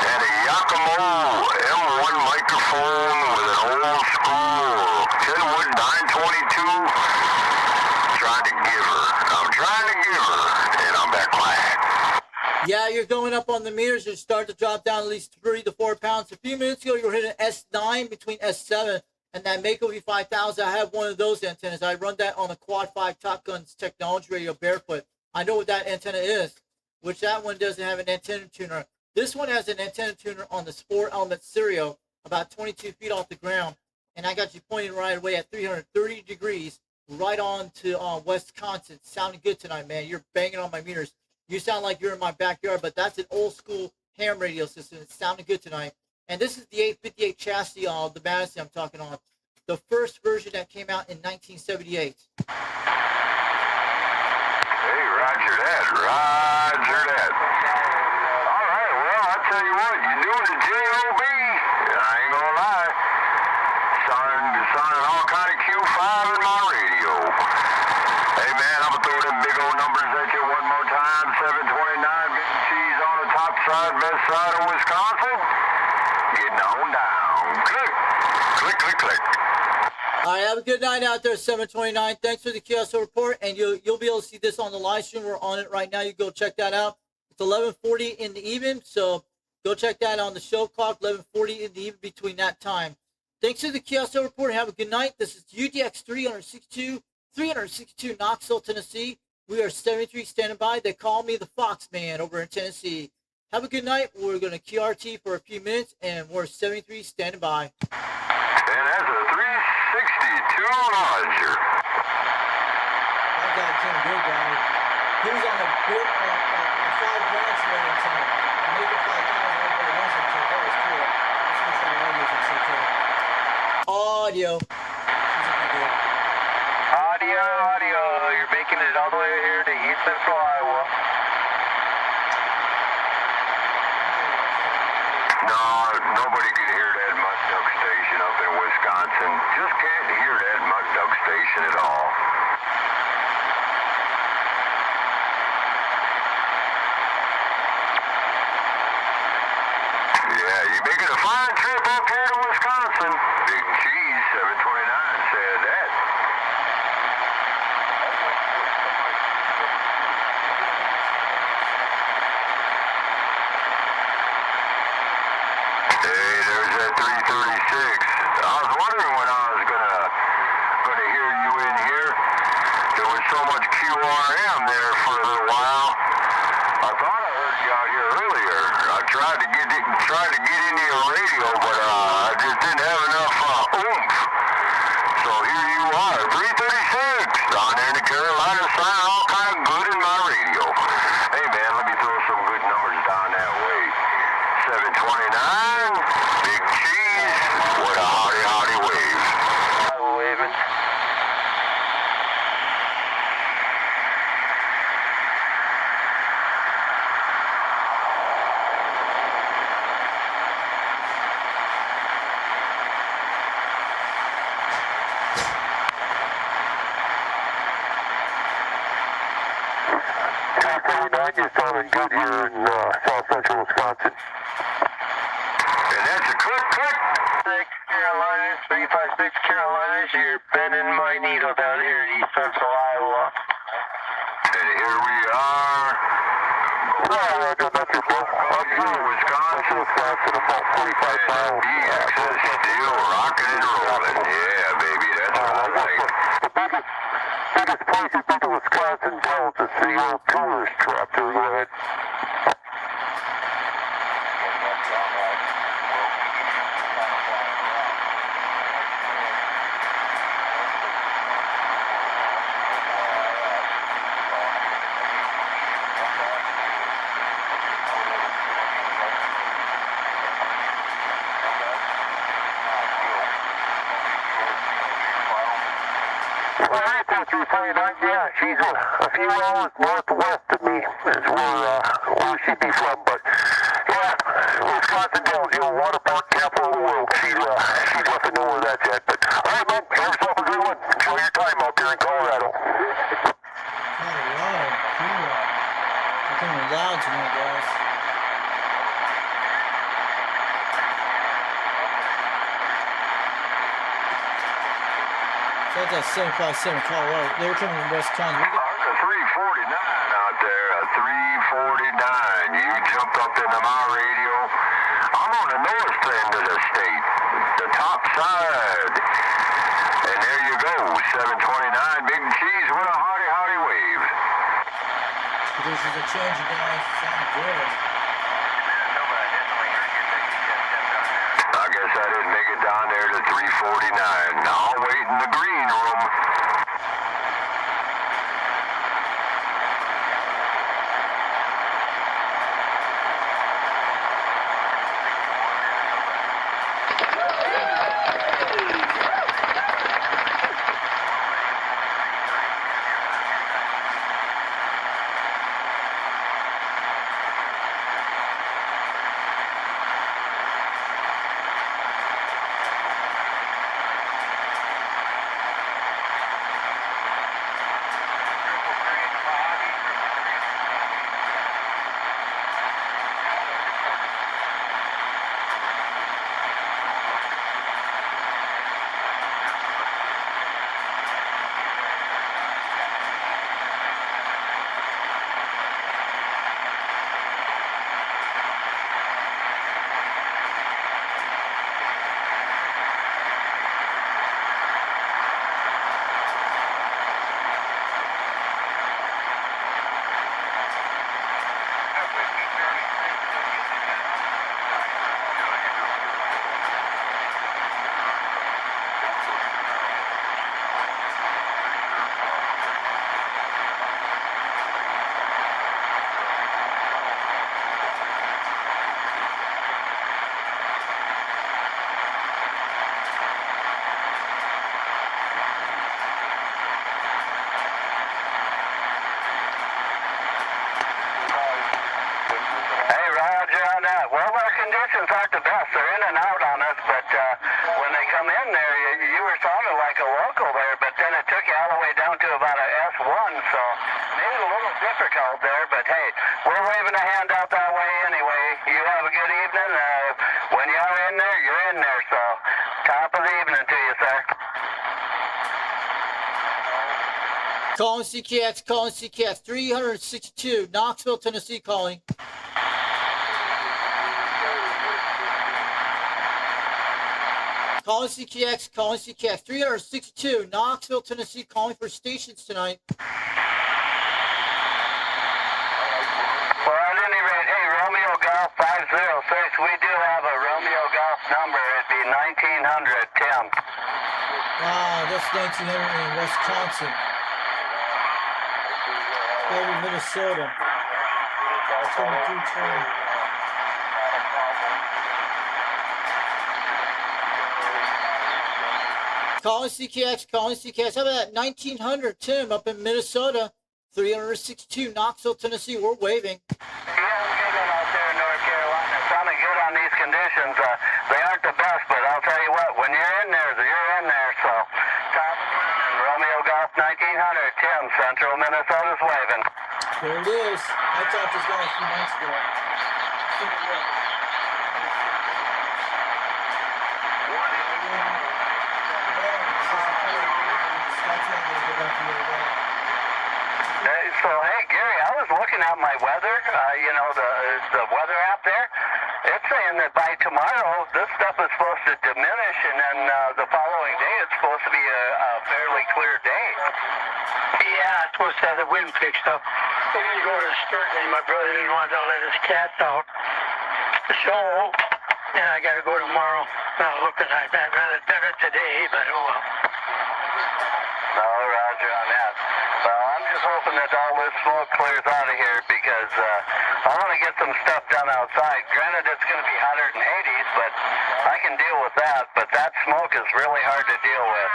and a Yakumo M1 microphone with an old school Kenwood 922. I'm trying to give her, and I'm back quiet. Yeah, you're going up on the meters. You start to drop down at least 3 to 4 pounds. A few minutes ago, you were hitting S9 between S7. And that Mako V5000, I have one of those antennas. I run that on a Quad 5 Top Guns technology radio barefoot. I know what that antenna is, which that one doesn't have an antenna tuner. This one has an antenna tuner on the Sport Element Stereo, about 22 feet off the ground. And I got you pointed right away at 330 degrees, right on to Wisconsin. Sounding good tonight, man. You're banging on my meters. You sound like you're in my backyard, but that's an old school ham radio system. It's sounding good tonight. And this is the 858 chassis, the Madison I'm talking on. The first version that came out in 1978. Hey, roger that, roger that. All right, well, I tell you what, you're doing the J.O.B. I ain't gonna lie. Sounding all kind of Q5 in my radio. Hey, man, I'm gonna throw them big old numbers at you one more time. 729, getting cheese on the top side, best side of Wisconsin. Getting on down. Click, click, click, click. All right, have a good night out there, 729. Thanks for the QSO report, and you'll be able to see this on the live stream. We're on it right now. You go check that out. It's 11:40 in the evening, so go check that on the show clock. 11:40 in the evening between that time. Thanks for the QSO report. Have a good night. This is UDX362 Knoxville, Tennessee. We are 73 standing by. They call me the Fox Man over in Tennessee. Have a good night. We're going to QRT for a few minutes, and we're 73 standing by. And that's a 362 Roger. That guy came good, guy. He was on a big, a 5 grand swing antenna. Make it 5,000. Everybody wants it, so that was cool. Let's see some audio from Central. Audio. Audio. You're making it all the way here to East Central Iowa. No, nobody can hear that muck duck station up in Wisconsin. Just can't hear that muck duck station at all. Yeah, you're making a fine trip up here to Wisconsin. Big Cheese 729 said that. Hey, there's that 336. I was wondering when I was gonna hear you in here. There was so much QRM there for a little while. I thought I heard you out here earlier. I tried to get into your radio, but I just didn't have enough oomph. So here you are, 336 down there in the Carolina side, all kind of good in my radio. Hey man, let me throw some good numbers down that way. 729, Big Cheese, what a howdy wave. Waving. You're sounding good here in south central Wisconsin. And that's a click, click. 6 Carolinas, 356 Carolinas, you're bending my needle down here in East Central Iowa. And here we are. Up here in Wisconsin, about 45 miles. DX is still rocking and rolling. Yeah, baby, that's what I like. Biggest place you've been to Wisconsin, Delta, see your tourist trap. Go ahead. Well, I think 349, yeah, she's a few hours northwest of me is where she'd be from, but yeah, Wisconsin Dells, water park capital of the world. She's left to know where that's at, but all right, man, have yourself a good one. Enjoy your time out there in Colorado. Colorado, cool. It's coming loud tonight, guys. So that's 757 Colorado. They were coming from Wisconsin. A 349 out there, a 349. You jumped up into my radio. I'm on the north end of the state. the top side. And there you go, 729, Big Cheese with a howdy wave. This is a change of guys. Sound good. I guess I didn't make it down there to 349. I'll wait in the green room. Conditions aren't the best. They're in and out on us, but when they come in there, you were sounding like a local there, but then it took you all the way down to about a S1, so maybe a little difficult there, but hey, we're waving a hand out that way anyway. You have a good evening. When you're in there, you're in there, so top of the evening to you, sir. Calling CKX 362, Knoxville, Tennessee calling. Calling CKX 362, Knoxville, Tennessee, calling for stations tonight. Well, at any rate, hey, Romeo Golf 506, we do have a Romeo Golf number. It'd be 1900, Tim. Wow, that's 1900 in Wisconsin. Over Minnesota. 2220. Calling CKX. How about that 1900, Tim, up in Minnesota, 362, Knoxville, Tennessee. We're waving. Yeah, I'm getting out there in North Carolina. Sounding good on these conditions. They aren't the best, but I'll tell you what, when you're in there, you're in there. So, top Romeo Golf 1900, Tim, Central Minnesota's waving. There it is. I talked to this guy a few months ago. So, hey, Gary, I was looking at my weather, the weather app there. It's saying that by tomorrow, this stuff is supposed to diminish, and then the following day, it's supposed to be a fairly clear day. Yeah, it's supposed to have the wind fixed up. We didn't go to the Sturgeon. My brother didn't want to let his cats out. So, yeah, I got to go tomorrow. Not looking like that. I'd rather done it today, but oh well. No, roger on that. Well, I'm just hoping that all this smoke clears out of here because I want to get some stuff done outside. Granted, it's going to be hotter than 80s, but I can deal with that. But that smoke is really hard to deal with.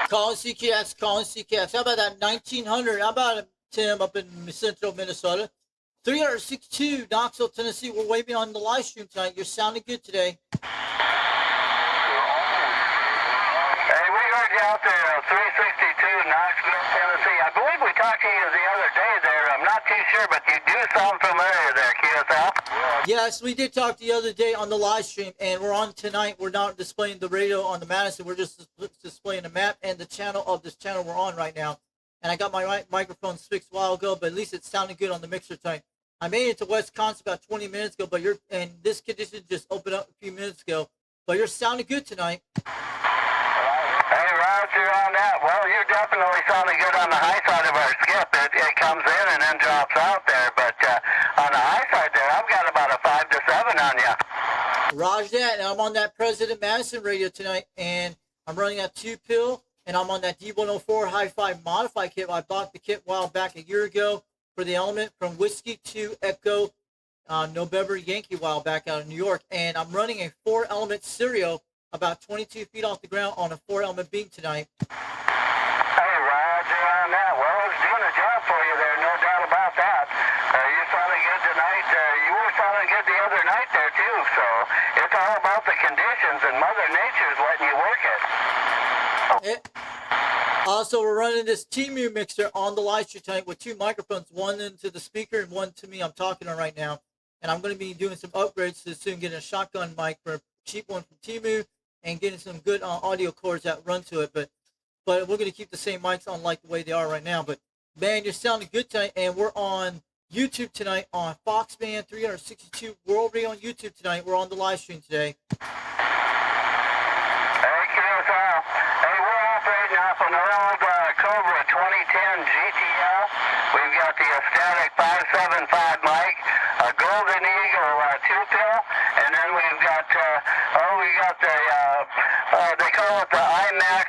Calling CKX. How about that 1900? How about it, Tim, up in central Minnesota? 362, Knoxville, Tennessee. We're waving on the live stream tonight. You're sounding good today. Hey, we heard you out there, 362, Knoxville, Tennessee. I believe we talked to you the other day there. I'm not too sure, but you do sound familiar there, QSL. Yes, we did talk the other day on the live stream, and we're on tonight. We're not displaying the radio on the Madison. We're just displaying the map and the channel of this channel we're on right now. and I got my microphone fixed a while ago, but at least it sounded good on the mixer tonight. I made it to Wisconsin about 20 minutes ago, but and this condition just opened up a few minutes ago, but you're sounding good tonight. Hey, Roger on that. Well, you're definitely sounding good on the high side of our skip. It comes in and then drops out there, but on the high side there, I've got about a 5 to 7 on you. Roger that, and I'm on that President Madison radio tonight, and I'm running that 2-pill, and I'm on that D104 Hi-Fi Modify kit. I bought the kit a while back, a year ago, for the element from Whiskey to Echo November Yankee a while back out of New York, and I'm running a 4-element stereo about 22 feet off the ground on a 4-element beam tonight. Hey, Roger on that. Well, it's doing a job for you there, no doubt about that. You sounded good tonight. You were sounding good the other night there, too, so it's all about the conditions, and Mother Nature's letting you work it. Also, we're running this T-Mu mixer on the live stream tonight with 2 microphones, one into the speaker and one to me. I'm talking on right now. And I'm going to be doing some upgrades to soon, getting a shotgun mic for a cheap one from T-Mu and getting some good audio cords that run to it. But we're going to keep the same mics on like the way they are right now. But, man, you're sounding good tonight. And we're on YouTube tonight on Foxman 362 World Radio on YouTube tonight. We're on the live stream today. Off an old Cobra 2010 GTL. We've got the static 575 mic, a Golden Eagle 2-pill, and then we've got they call it the IMAX,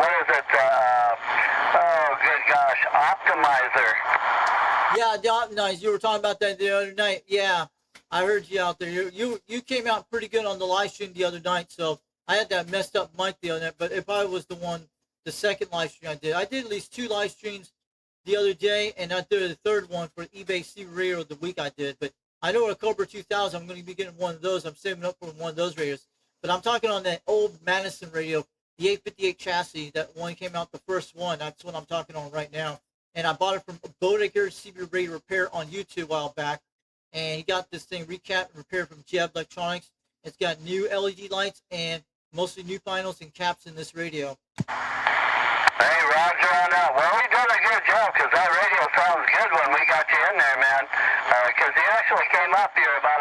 what is it, good gosh, Optimizer. Yeah, the Optimizer. You were talking about that the other night. Yeah, I heard you out there. You came out pretty good on the live stream the other night, so I had that messed up mic the other night, but it probably was the second live stream I did. I did at least 2 live streams the other day, and I did the third one for eBay C Radio the week I did. But I know a Cobra 2000, I'm going to be getting one of those. I'm saving up for one of those radios. But I'm talking on that old Madison radio, the 858 chassis, that one came out, the first one. That's what I'm talking on right now. And I bought it from Bodegar CB Radio Repair on YouTube a while back. And he got this thing recapped and repaired from Jeb Electronics. It's got new LED lights and mostly new finals and caps in this radio. Hey, Roger on that. Well, we done a good job because that radio sounds good when we got you in there, man. Because you actually came up here about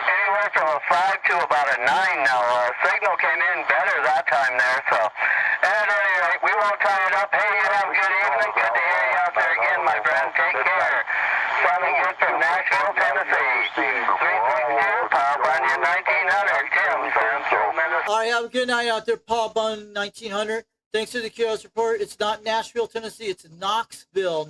anywhere from a 5 to about a 9 now. Signal came in better that time there. So, at any rate, we won't tie it up. Hey, you have a good evening. Good to hear you out there again, my friend. Take care. Sounding good from Nashville, Tennessee. 362, Paul Bunyan 1900. Tim, Central Minnesota. All right, have a good night out there, Paul Bunyan 1900. Thanks to the Chaos Report. It's not Nashville, Tennessee. It's Knoxville,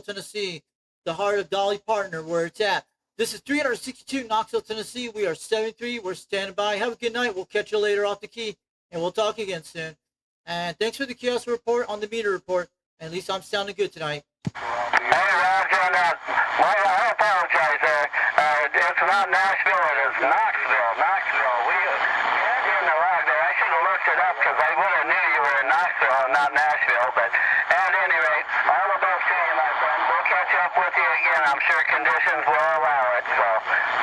Tennessee, the heart of Dolly Partner, where it's at. This is 362 Knoxville, Tennessee. We are 73. We're standing by. Have a good night. We'll catch you later off the key, and we'll talk again soon. And thanks for the Chaos Report on the meter report. At least I'm sounding good tonight. Hey, Roger, well, I apologize there. It's not Nashville. It is Knoxville. We had you in the log there. I should have looked it up because I would have knew you were in Knoxville and not Nashville. But at any rate, all the best to you, my friend. We'll catch up with you again. I'm sure conditions will allow it. So,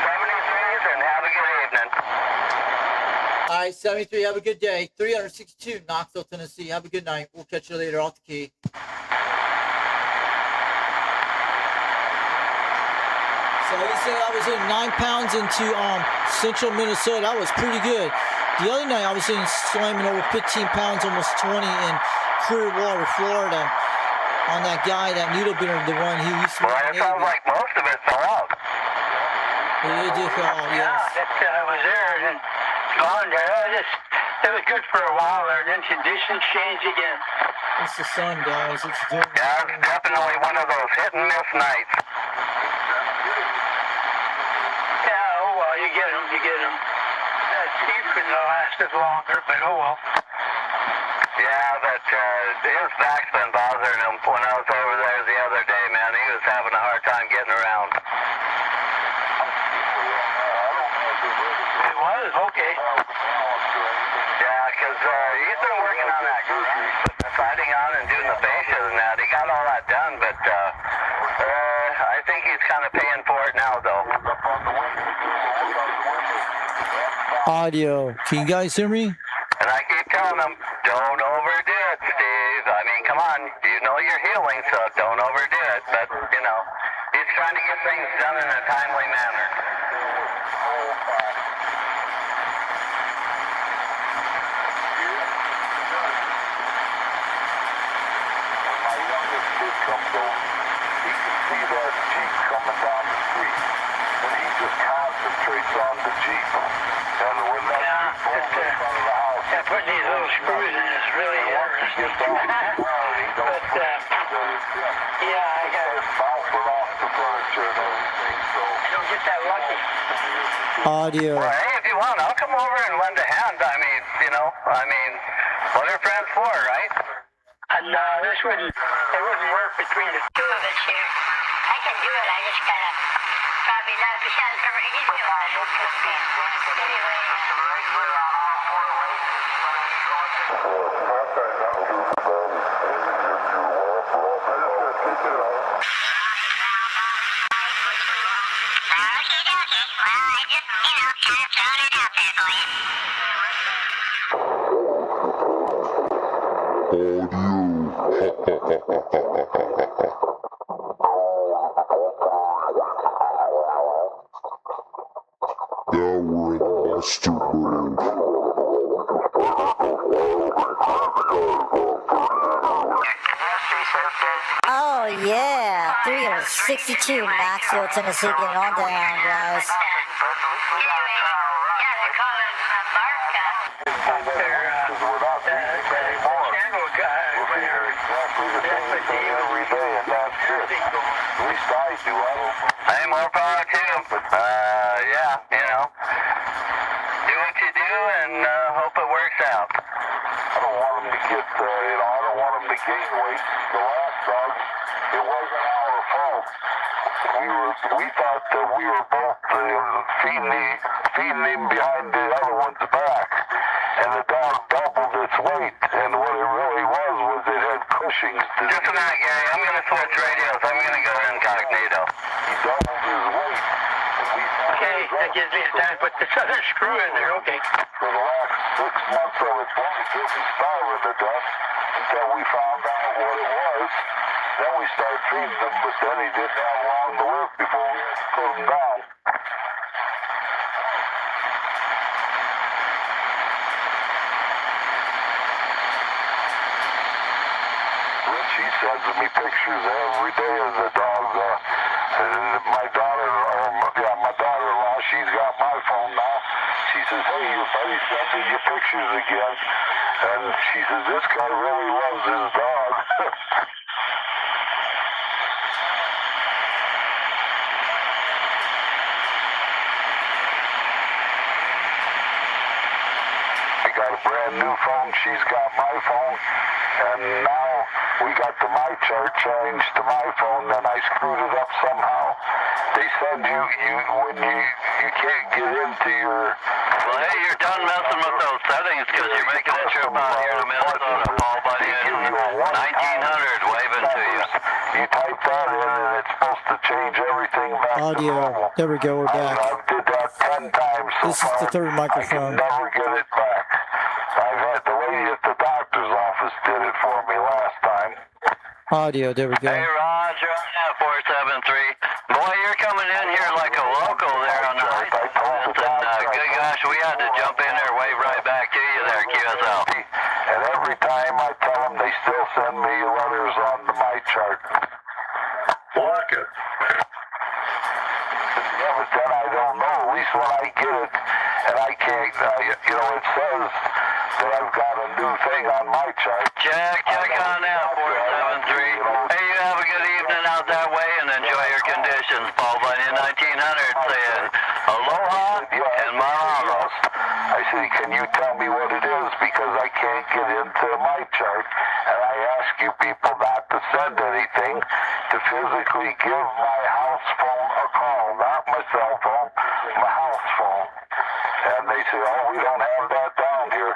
73s and have a good evening. All right, 73. Have a good day. 362 Knoxville, Tennessee. Have a good night. We'll catch you later off the key. So you say I was in 9 pounds into central Minnesota. That was pretty good. The other night I was in slamming over 15 pounds, almost 20 in Clearwater, Florida, on that guy, that needle bender, the one he used to. Well, it sounds like most of it fell out. It did fall out, yes. I was there and gone there. It was good for a while there. Then conditions changed again. It's the sun, guys. It's doing. Yeah, it's definitely one of those hit and miss nights. Yeah, oh well, you get them. That heat couldn't last as longer, but oh well. Yeah, but his back's been bothering him. When I was over there the other day, man, he was having a hard time getting around. It was okay. Yeah, because he's been working on that, fighting on and doing the facias and that. He got all that done, but I think he's kind of paying for it now, though. Audio. Can you guys hear me? And I keep telling him, don't Don't overdo it, Steve. I mean, come on. You know you're healing, so don't overdo it. But, you know, he's trying to get things done in a timely manner. My youngest kid comes over, he can see that Jeep coming down the street, and he just concentrates on the Jeep. And when that Jeep pulls in front of the house, putting these little screws in is really interesting. But, yeah, I got it. bouncing off the furniture and everything, so... You don't get that lucky. Audio. Well, hey, if you want, I'll come over and lend a hand. I mean, you know, what are friends for, right? No, this wouldn't work between the two of us here. I can do it, I just gotta probably not be on the radio. Anyway. Now we're in Buster mode. Oh yeah, 362 Knoxville, Tennessee, getting on down, guys. Hey, more power to you. Yeah, you know, do what you do and hope it works out. I don't want him to get, I don't want him to gain weight. The last dog, it wasn't our fault. We thought that we were both feeding him behind the other one's back, and the dog doubled its weight. And what it really was it had Cushing's disease. Just a minute, Gary. I'm going to switch radios. I'm going to go incognito. He doubled his weight. Okay, that gives me a time to put this other screw in there, okay. For the last 6 months of its life, it was starving to death until we found out what it was. Then we started treating him, but then he didn't have long to live before we had to put him down. She sends me pictures every day of the dog. My daughter-in-law, she's got my phone now. She says, hey, your buddy sent me your pictures again. And she says, this guy really loves his dog. I got a brand new phone. She's got my phone. And now we got the my chart changed to my phone, then I screwed it up somehow. They said when you can't get into your... Well, hey, you're done messing with those settings because you're making a trip out here to Minnesota, Paul, buddy. 1900 waving to you. You type that in and it's supposed to change everything back to Audio. normal. There we go. We're back. I did that 10 times so This is far. the third microphone. I can never get it back. I've had the lady at the doctor's office did it for me last time. Audio. There we go. Hey, Roger, 473. Boy, you're coming in here like a local there on the high school. And good gosh, we had to jump in there, wave right back to you there, QSL. And every time I tell them, they still send me letters on my chart. Block it. Yeah, but then I don't know. At least when I get it, and I can't, it says that I've got a new thing on my chart. Check on that, 473. Hey, you have a good evening out that way and enjoy your conditions. Paul Bunyan 1900 saying aloha and mahalos. I said, can you tell me what it is? Because I can't get into my chart. And I ask you people not to send anything, to physically give my house phone a call. Not my cell phone, my house phone. And they say, oh, we don't have that down here.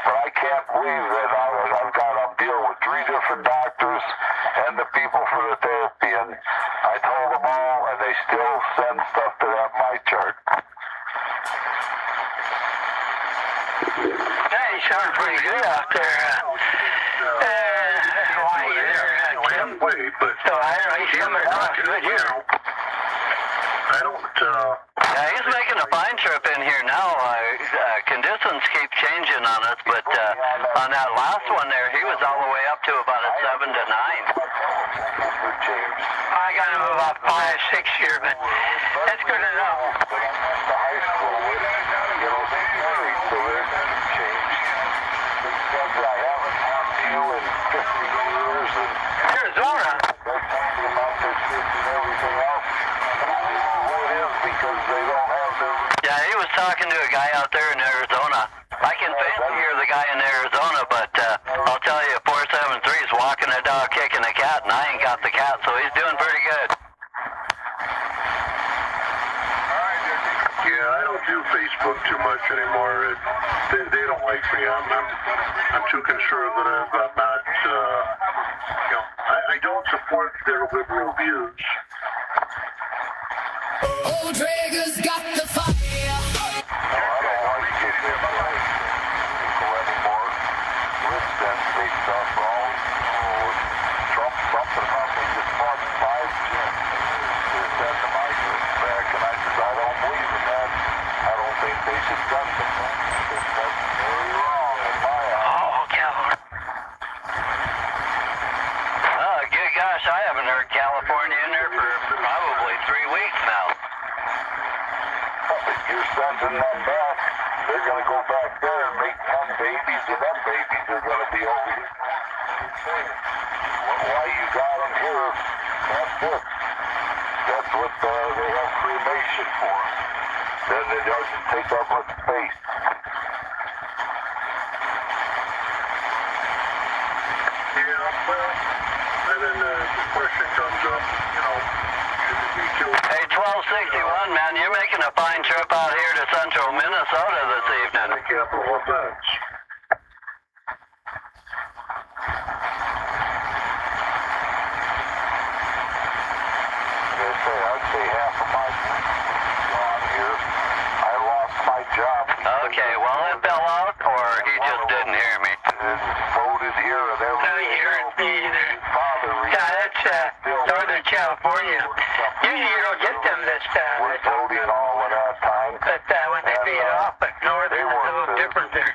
But I can't believe that I've got to deal with 3 different doctors and the people for the therapy. And I told them all, and they still send stuff to my chart. Hey, so sounding pretty good out there. Why Tim? But So I don't know, he's coming across good here. I don't, Yeah, he's making a fine trip in here now. Conditions keep changing on us, but on that last one there, he was all the way up to about a 7 to 9. I got him about 5, 6 here, but that's good enough. Arizona. Yeah, he was talking to a guy out there in Arizona. I can faintly hear the guy in Arizona, but I'll tell you, 473 is walking a dog, kicking a cat, and I ain't got the cat, so he's doing pretty good. yeah, I don't do Facebook too much anymore. They don't like me. I'm too conservative. I'm not, I don't support their liberal views. Old Drager's got the fire. Good gosh, I haven't heard California in there for probably 3 weeks now. You're sending them back. They're going to go back there and make some babies, and them babies are going to be over here. Why you got them here? That's it. That's what they have cremation for. Then they doesn't take up much space. Yeah, well, and then the question comes up, should it be killed? Hey, 1261, man, you're making a fine trip out here to central Minnesota this evening. The capital offense. I'd say half of my gone here. I lost my job. Okay, well, it fell out, or he just didn't hear me. Voted here and No, everything. you heard me either. Yeah, that's Northern California. Usually you don't get them this We're voting all of that time. but when they beat off, but Northern is a little different there.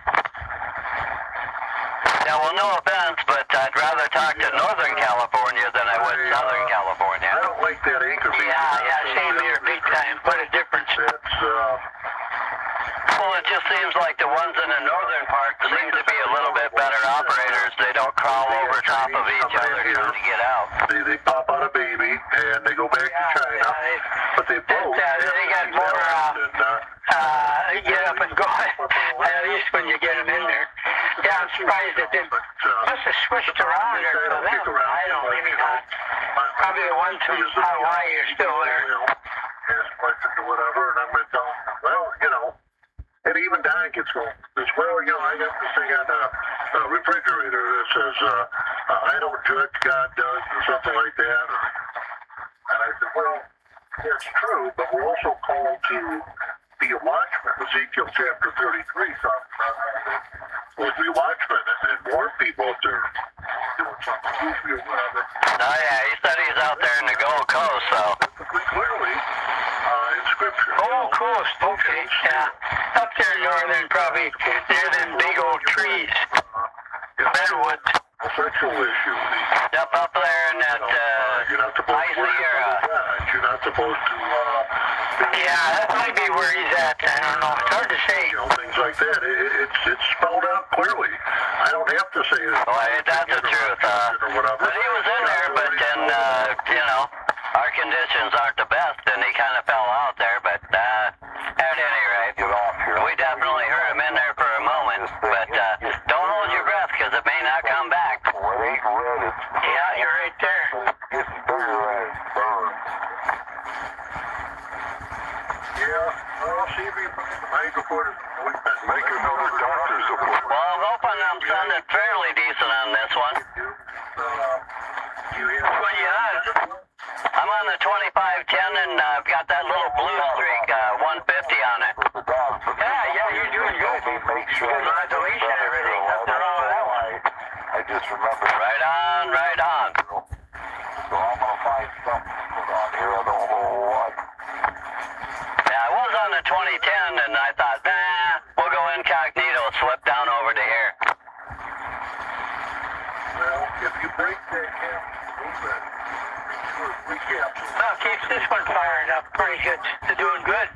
Yeah, well, no offense, but I'd rather talk to Northern California than I would Southern California. I don't like that anchor. Yeah, same here, big time. What a difference. That's, Well, it just seems like the ones in the northern part seem to be a little bit better operators. They don't crawl over top of each other trying to get out. they pop out a baby and they go back to China, but they both. They got more get up and go, at least when you get them in there. Yeah, I'm surprised that they must have switched around there for them. I don't, maybe not. Probably the ones from Hawaii are still there. Ask questions or whatever, and I'm going to tell them, well, and even Don gets home. Says, well, I got this thing on a refrigerator that says, I don't judge, God does, or something like that. And I said, well, it's true, but we're also called to be a watchman. Ezekiel chapter 33 talks about we'll be watchmen and warn people if they're doing something goofy or whatever. Oh, yeah, he said he's out there in the Gold Coast, so. Clearly, in Scripture. Gold Coast, okay, yeah. Up there northern, probably near them big old trees. Redwoods. Sexual issue. Yep, up there in that You're not supposed high to worry Sierra. about that. You're not supposed to, Yeah, that might be where he's at. I don't know. It's hard to say. things like that. It's spelled out clearly. I don't have to say it. Well, that's the truth. Or whatever. But he was in there, but then, our conditions aren't the best, and he kind of fell out there. But at any rate, we definitely heard him in there for a moment. But don't hold your breath, because it may not come back. Yeah, you're right there. Make another doctor's appointment. Well, I'm hoping I'm sounding fairly decent on this one. What you on? I'm on the 2510, and I've got that little blue streak 150 on it. Yeah, you're doing good. Good modulation and everything. just remember. Right on, right on. So I'm gonna find something on here. I don't know what. Yeah, I was on the 2010, and I thought, we'll go incognito, slip down over to here. Well, if you break that camp, Well, keeps this one fired up pretty good. They're doing good.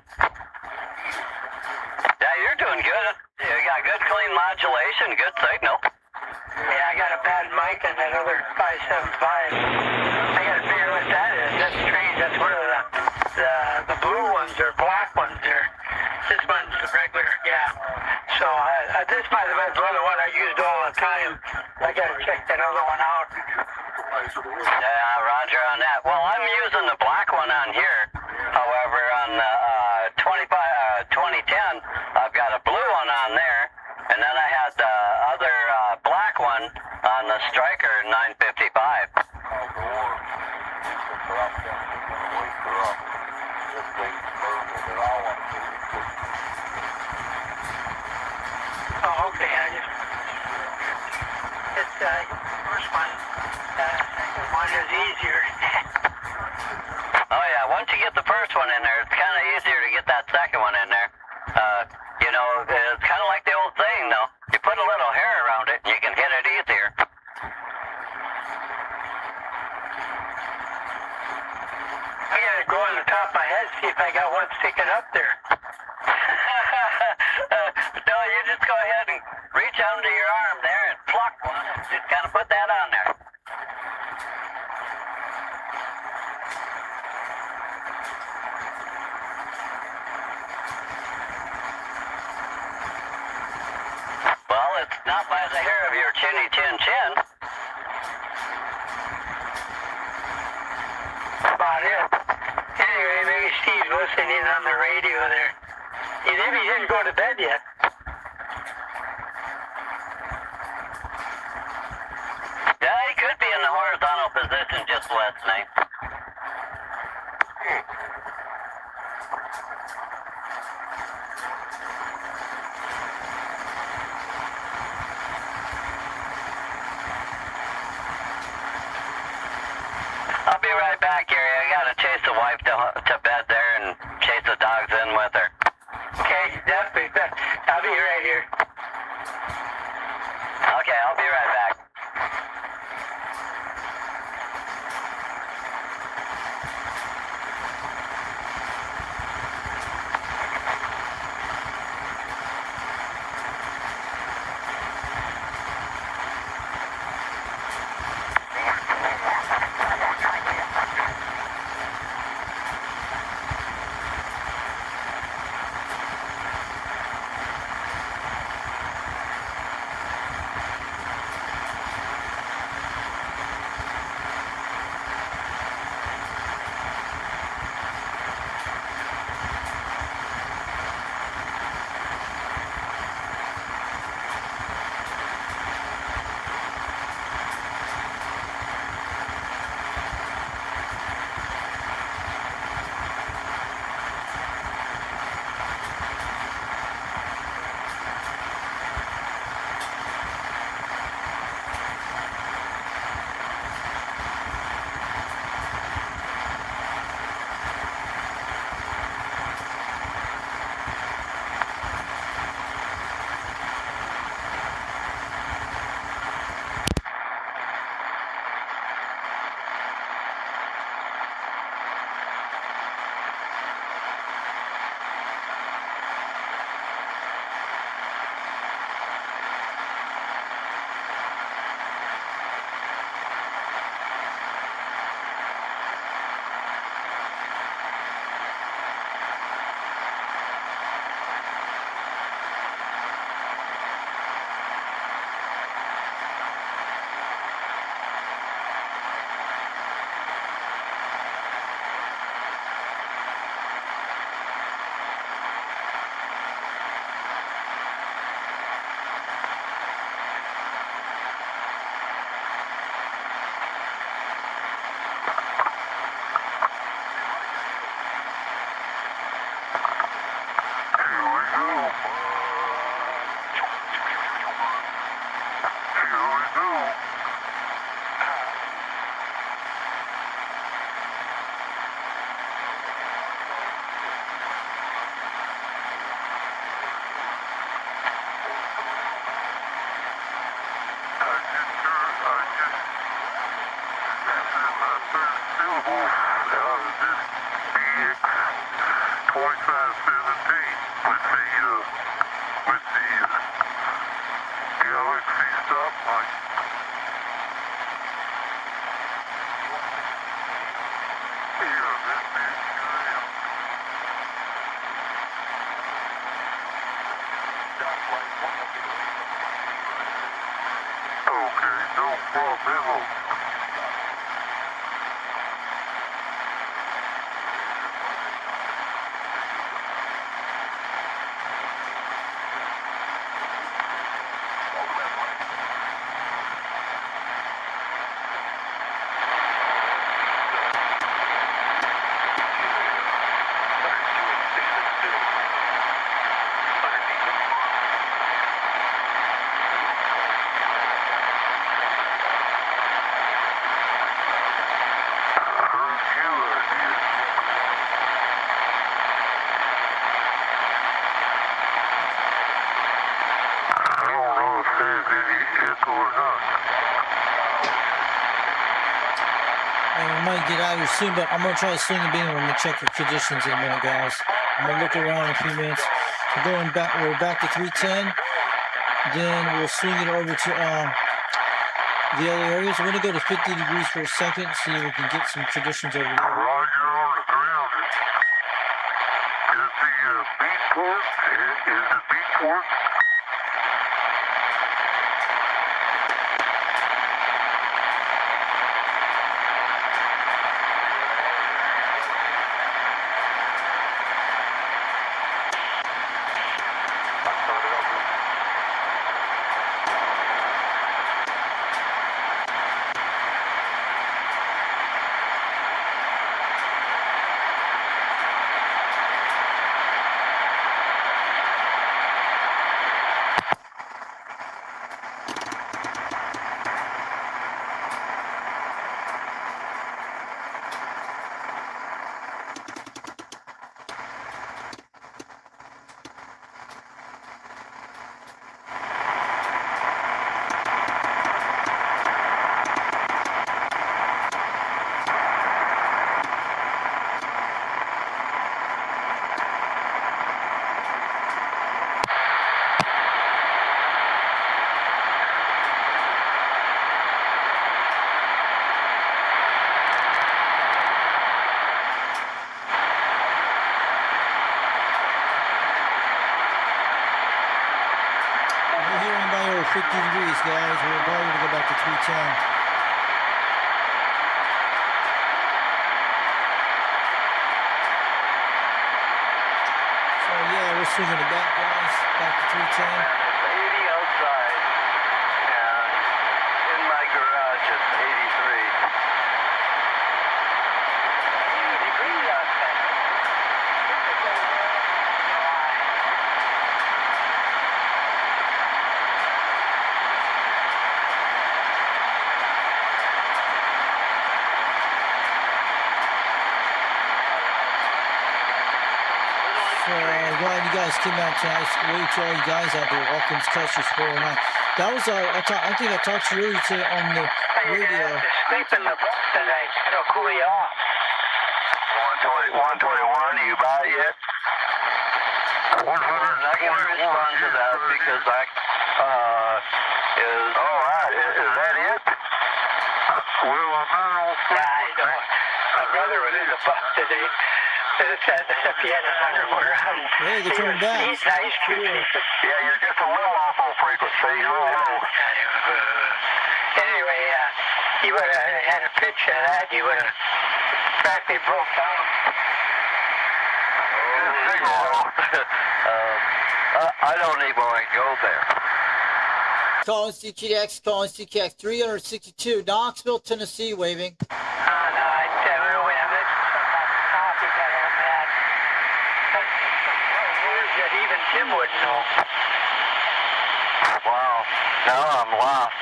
Yeah, you're doing good. You got good clean modulation, good signal. Yeah, I got a bad mic and that other 575. I gotta figure what that is. That's strange. That's one of the blue ones or black ones there. This one's the regular, yeah. So this by the way is the other one I used all the time. I gotta check that other one out. Yeah, roger on that. Well, I'm using the black one on here. However, on the 2010, I've got a blue one on there. And then I had the other black one on the Striker 955. Oh, okay. It's first one. Second one is easier. Oh yeah, once you get the first one in there, it's kind of easier to get that second one in there. You know, it's kind of like the old saying though. You put a little hair around it, you can hit it easier. I gotta go on the top of my head, see if I got one sticking up there. No, you just go ahead and reach under your arm there and pluck one and just kind of put that on there. Well, it's not by the hair of your chinny chin chin. About it. Anyway, maybe Steve's listening on the radio there. Maybe he didn't go to bed yet. Yeah, he could be in the horizontal position just listening. I'll be right back, Gary. I gotta chase the wife to bed there and chase the dogs in with her. Okay, definitely. I'll be right here. Okay, I'll be right back. I might get out of here soon, but I'm gonna try to swing a beam. I'm gonna check your conditions in a minute, guys. I'm gonna look around in a few minutes. We're back to 310. Then we'll swing it over to the other areas. I'm gonna go to 50 degrees for a second, see if we can get some conditions over there. Roger on the ground. Is the beat work? Is the beat work? We're here anybody over 50 degrees, guys. We're about to go back to 310. So yeah, we're swinging it back, guys. Back to 310. 80 outside. And in my garage it's 83. 80 degrees outside. So glad you guys came out tonight. Wait to all you guys out there. Watkins Custer's 409. That was I think I talked to you earlier today on the radio. Sleep in the boat tonight. It'll cool you off. 121, you buy it? 100. I can respond to that because I, is that it? Well, I'm not on I don't. My brother was in the bus today. It said if he had his underwear on. Hey, they're coming back. He's nice, cute. Yeah, you're just a little off on frequency. You're a little. Anyway, he would have had a picture of that. He would have practically broke down. Good signal. I don't even want to go there. Calling CKX, calling CKX 362, Knoxville, Tennessee, waving. No, I don't wait a minute. Coffee got all bad. Words that even Jim would know. Wow. Now I'm lost.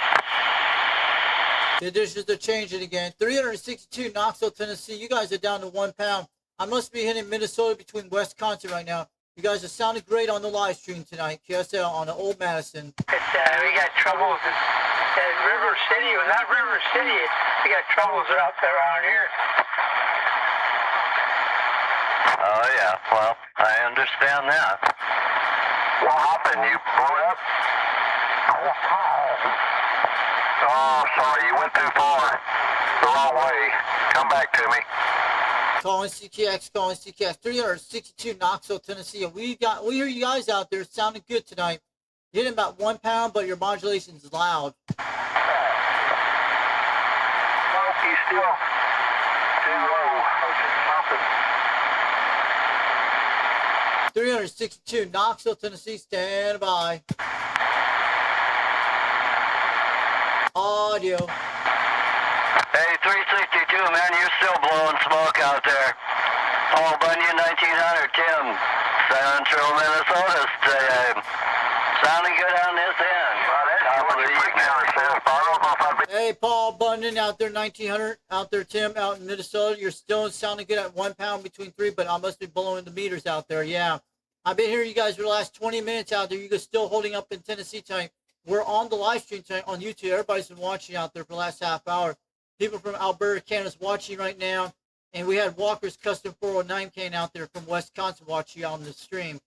The dishes are changing again. 362, Knoxville, Tennessee. You guys are down to 1 pound. I must be hitting Minnesota between Wisconsin right now. You guys are sounding great on the live stream tonight. KSL on the Old Madison. We got troubles at River City. Well, not River City. We got troubles out there around here. Oh, yeah. Well, I understand that. What happened? You blew up? Oh, sorry. You went too far. The wrong way. Come back to me. Calling CKX, 362, Knoxville, Tennessee. And we hear you guys out there. It's sounding good tonight. Hitting about 1 pound, but your modulation is loud. Yeah, you're just a little off on frequency. You're just a little off on frequency. Anyway, you better get your deal. Too low. Something. 362, Knoxville, Tennessee, stand by. Audio. Hey, 362, man, you're still blowing smoke out there. Paul Bunyan, 1900, Tim, Central Minnesota, sounding good on this end. Hey, Paul Bunyan out there, 1900, out there, Tim, out in Minnesota. You're still sounding good at 1 pound between 3, but I must be blowing the meters out there. Yeah, I've been hearing you guys for the last 20 minutes out there. You guys still holding up in Tennessee tonight. We're on the live stream tonight on YouTube. Everybody's been watching out there for the last half hour. People from Alberta, Canada's watching right now. And we had Walker's Custom 409 cane out there from Wisconsin watching on the stream.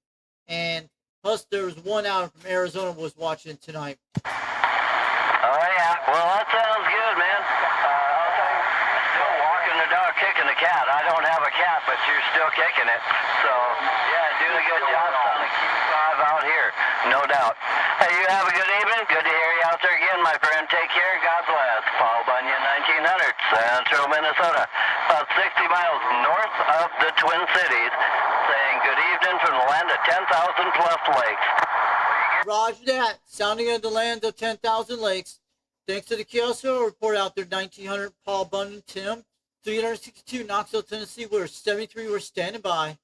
And plus there was one out from Arizona was watching tonight. Oh, yeah. Well, that sounds good, man. I'll tell you, still walking the dog, kicking the cat. I don't have a cat, but you're still kicking it. So, yeah, doing a good job on the Q5 out here. No doubt. Hey, you have a good evening. Good to hear you out there again, my friend. Take care. God bless. Paul Bunyan, 1900, Central Minnesota. About 60 miles north of the Twin Cities. Saying good evening from the land of 10,000 plus lakes. Roger that. Sounding at the land of 10,000 lakes. Thanks to the KSO report out there, 1900, Paul Bunyan, Tim. 362, Knoxville, Tennessee. We're 73. We're standing by.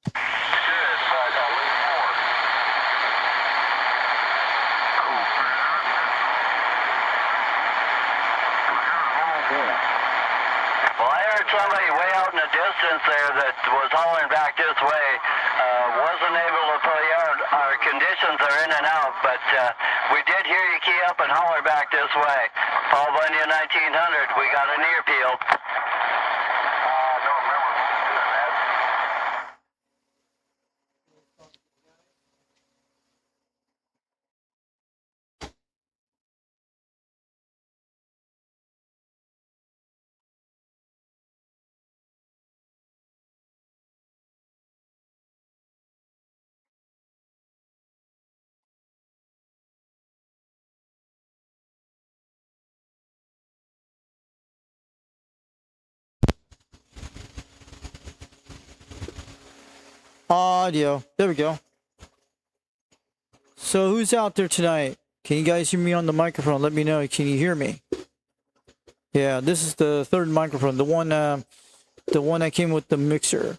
Well, I heard somebody way out in the distance there that was hollering back this way. Wasn't able to pull you out. Our conditions are in and out, but we did hear you key up and holler back this way. Paul Bunyan, 1900, we got an ear peeled. I don't remember doing that. Audio. There we go. So who's out there tonight? Can you guys hear me on the microphone? Let me know. Can you hear me? Yeah, this is the third microphone. The one that came with the mixer.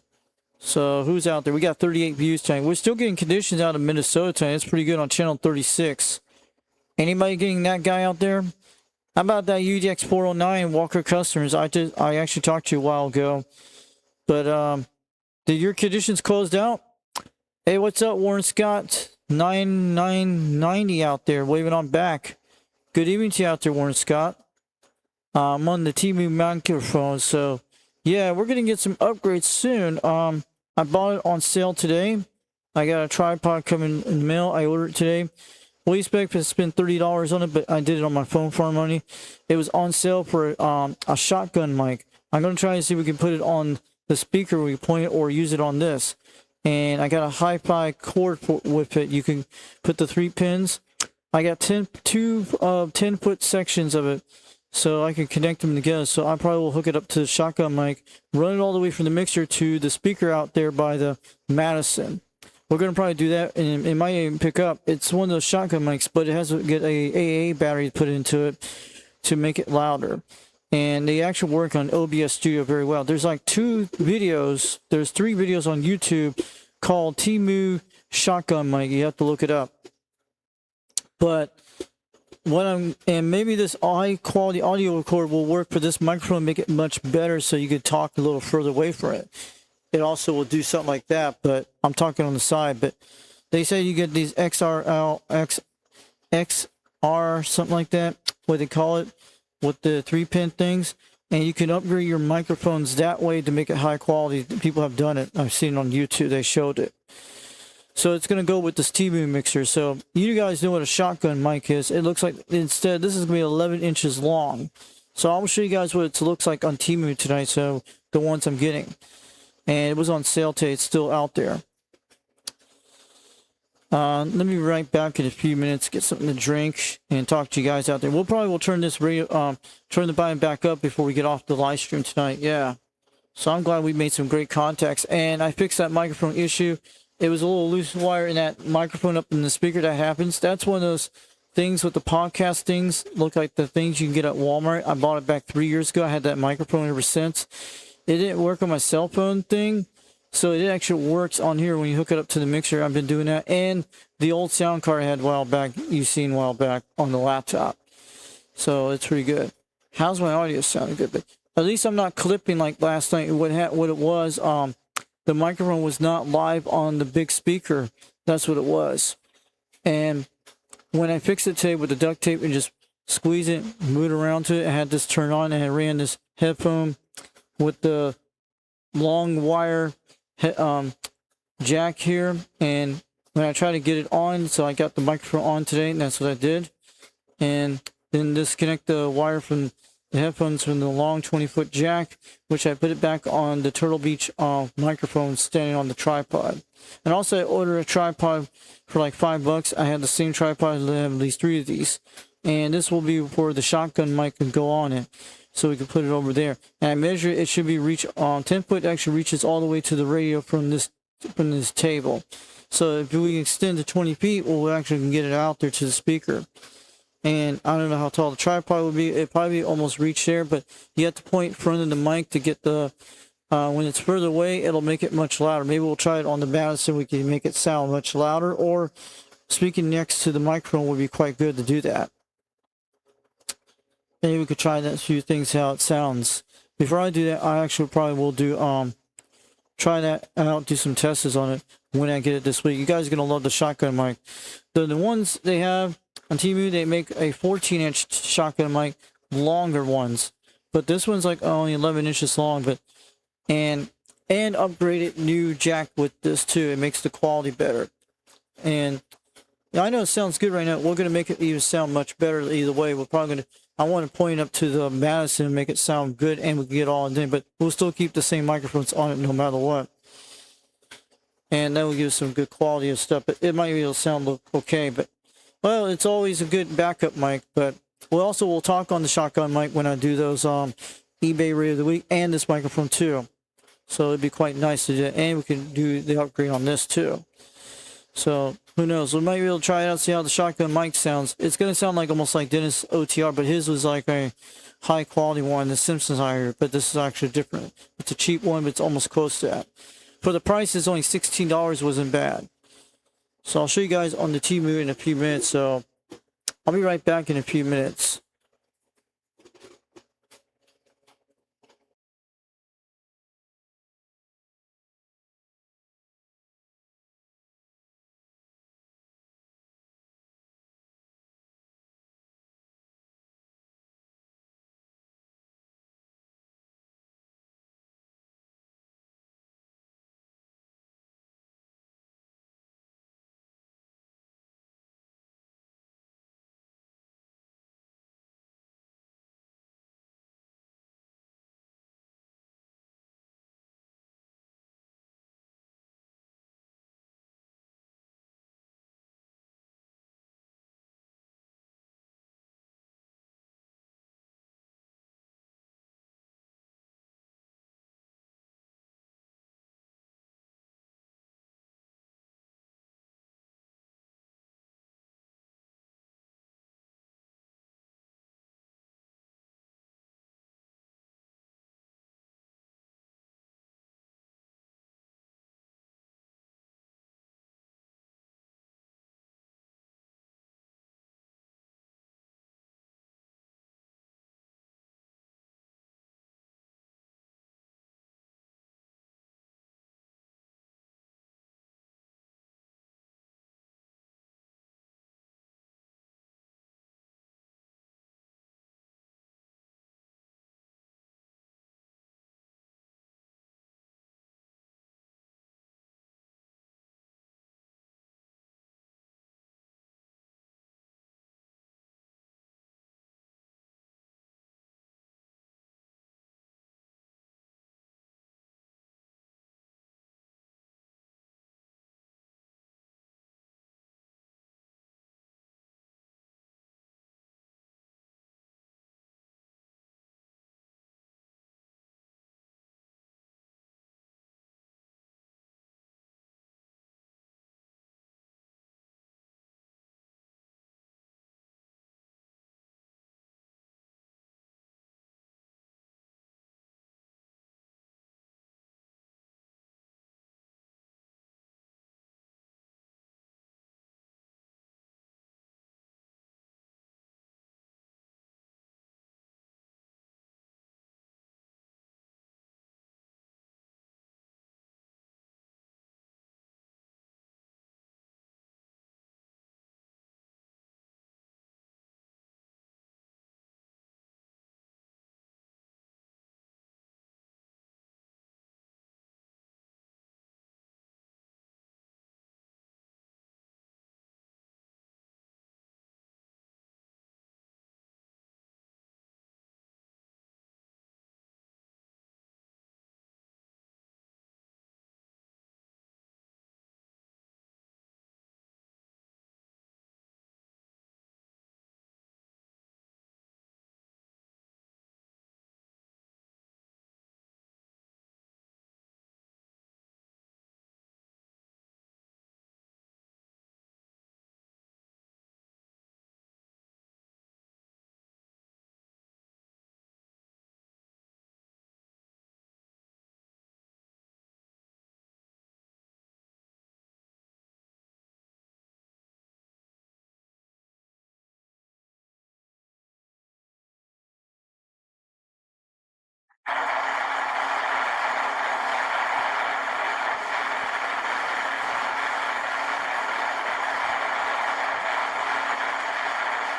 So who's out there? We got 38 views tonight. We're still getting conditions out of Minnesota tonight. It's pretty good on channel 36. Anybody getting that guy out there? How about that UDX409 Walker Customers? I actually talked to you a while ago. But did your conditions closed out? Hey, what's up, Warren Scott? 9990 out there, waving on back. Good evening to you out there, Warren Scott. I'm on the TV microphone, so yeah, we're gonna get some upgrades soon. I bought it on sale today. I got a tripod coming in the mail. I ordered it today. Well, you expect to spend $30 on it, but I did it on my phone for money. It was on sale for a shotgun mic. I'm gonna try to see if we can put it on the speaker, we point it or use it on this. And I got a hi-fi cord with it. You can put the 3 pins. I got 10-foot sections of it, so I can connect them together. So I probably will hook it up to the shotgun mic, run it all the way from the mixer to the speaker out there by the Madison. We're going to probably do that, and it might even pick up. It's one of those shotgun mics, but it has to get a AA battery put into it to make it louder. And they actually work on OBS Studio very well. There's like 2 videos. There's 3 videos on YouTube called Temu Shotgun Mic. You have to look it up. But and maybe this high quality audio recorder will work for this microphone, make it much better so you could talk a little further away from it. It also will do something like that, but I'm talking on the side. But they say you get these XR, something like that, what they call it, with the 3-pin things, and you can upgrade your microphones that way to make it high quality. People have done it. I've seen it on YouTube. They showed it. So it's going to go with this TV mixer. So you guys know what a shotgun mic is. It looks like, instead, this is going to be 11 inches long. So I'll show you guys what it looks like on Temu tonight. So the ones I'm getting. And it was on sale today. It's still out there. Let me be right back in a few minutes, get something to drink, and talk to you guys out there. We'll probably turn this radio, turn the volume back up before we get off the live stream tonight. Yeah. So I'm glad we made some great contacts, and I fixed that microphone issue. It was a little loose wire in that microphone up in the speaker that happens. That's one of those things with the podcast things. Look like the things you can get at Walmart. I bought it back 3 years ago. I had that microphone ever since. It didn't work on my cell phone thing. So it actually works on here when you hook it up to the mixer. I've been doing that. And the old sound card I had a while back, you've seen a while back on the laptop. So it's pretty good. How's my audio sounding? Good. But at least I'm not clipping like last night. What it was, the microphone was not live on the big speaker. That's what it was. And when I fixed it today with the duct tape and just squeeze it, move it around to it, I had this turned on and I ran this headphone with the long wire jack here, and when I try to get it on, so I got the microphone on today, and that's what I did, and then disconnect the wire from the headphones from the long 20-foot jack, which I put it back on the Turtle Beach microphone standing on the tripod. And also I ordered a tripod for like $5. I had the same tripod, I have at least 3 of these, and this will be where the shotgun mic can go on it. So we can put it over there. And I measure it should be 10 foot actually reaches all the way to the radio from this table. So if we extend to 20 feet, we'll actually can get it out there to the speaker. And I don't know how tall the tripod would be. It probably almost reach there, but you have to point in front of the mic to get the, when it's further away, it'll make it much louder. Maybe we'll try it on the Madison. We can make it sound much louder, or speaking next to the microphone would be quite good to do that. Maybe we could try that few things how it sounds. Before I do that, I actually probably will do try that out, do some tests on it when I get it this week. You guys are gonna love the shotgun mic. The ones they have on TV, they make a 14-inch shotgun mic, longer ones, but this one's like only 11 inches long. But and upgraded new jack with this too. It makes the quality better. And yeah, I know it sounds good right now. We're gonna make it even sound much better either way. We're probably gonna. I want to point up to the Madison and make it sound good, and we can get all in there, but we'll still keep the same microphones on it no matter what. And that will give us some good quality of stuff, but it might be able to sound okay. But, well, it's always a good backup mic, but we'll talk on the shotgun mic when I do those eBay Radio of the Week, and this microphone too. So it'd be quite nice to do that, and we can do the upgrade on this too. So who knows? We might be able to try it out, see how the shotgun mic sounds. It's going to sound like almost like Dennis OTR, but his was like a high quality one, the Simpsons I heard, but this is actually different. It's a cheap one, but it's almost close to that. For the price, it's only $16, wasn't bad. So I'll show you guys on the TV in a few minutes. So I'll be right back in a few minutes.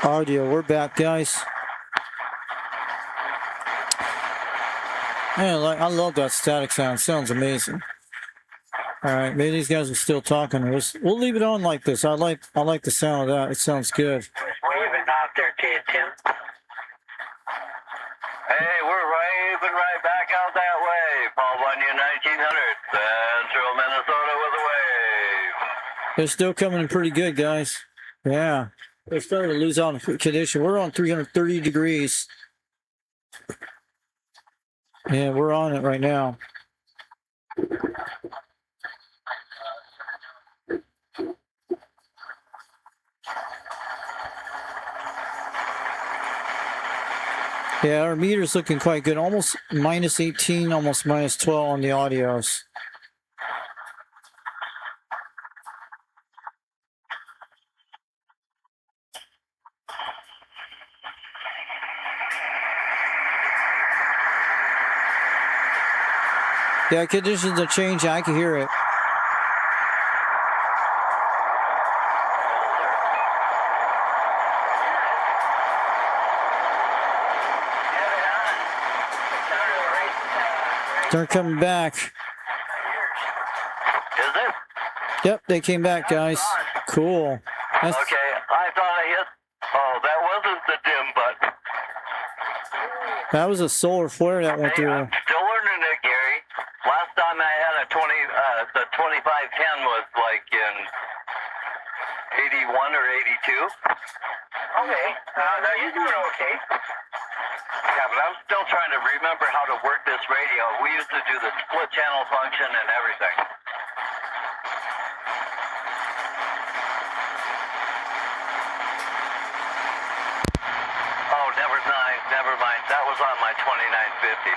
Audio, we're back, guys. Man, I love that static sound. Sounds amazing. All right, maybe these guys are still talking. We'll leave it on like this. I like the sound of that. It sounds good. Waving out there to you, Tim. Hey, we're raving right back out that way. Paul Bunyan, 1900, Central Minnesota with a wave. They're still coming in pretty good, guys. Yeah, they're starting to lose out in condition. We're on 330 degrees. Yeah, we're on it right now. Yeah, our meter's looking quite good. Almost minus 18, almost minus 12 on the audios. Yeah, conditions are changing. I can hear it. They're coming back. Is it? Yep, they came back, guys. Cool. That's, Okay, I thought I hit. Oh, that wasn't the dim button. that was a solar flare that went Hey, through. I'm still learning it, Gary. Last time I had a 20, the 2510 was like in 81 or 82. Okay. Now you're doing okay. Yeah, but I'm still trying to remember how to work this radio. We used to do the split channel function and everything. Oh, never mind. That was on my 2950.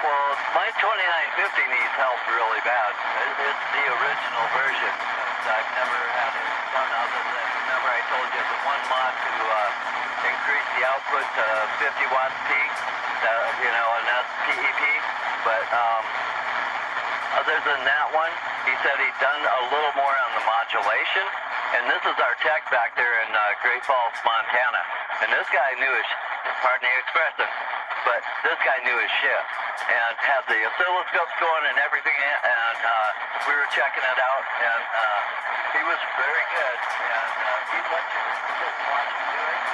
Well, my 2950 needs help really bad. It's the original version. I've never had it done other than, remember I told you the one mod to increase the output to 50 watts peak, and that's PEP. But other than that one, he said he'd done a little more on the modulation. And this is our tech back there in Great Falls, Montana. And this guy knew his, pardon the expression, but this guy knew his shit. And had the oscilloscopes going and everything, and we were checking it out, and he was very good. And he'd let you just watch him do it.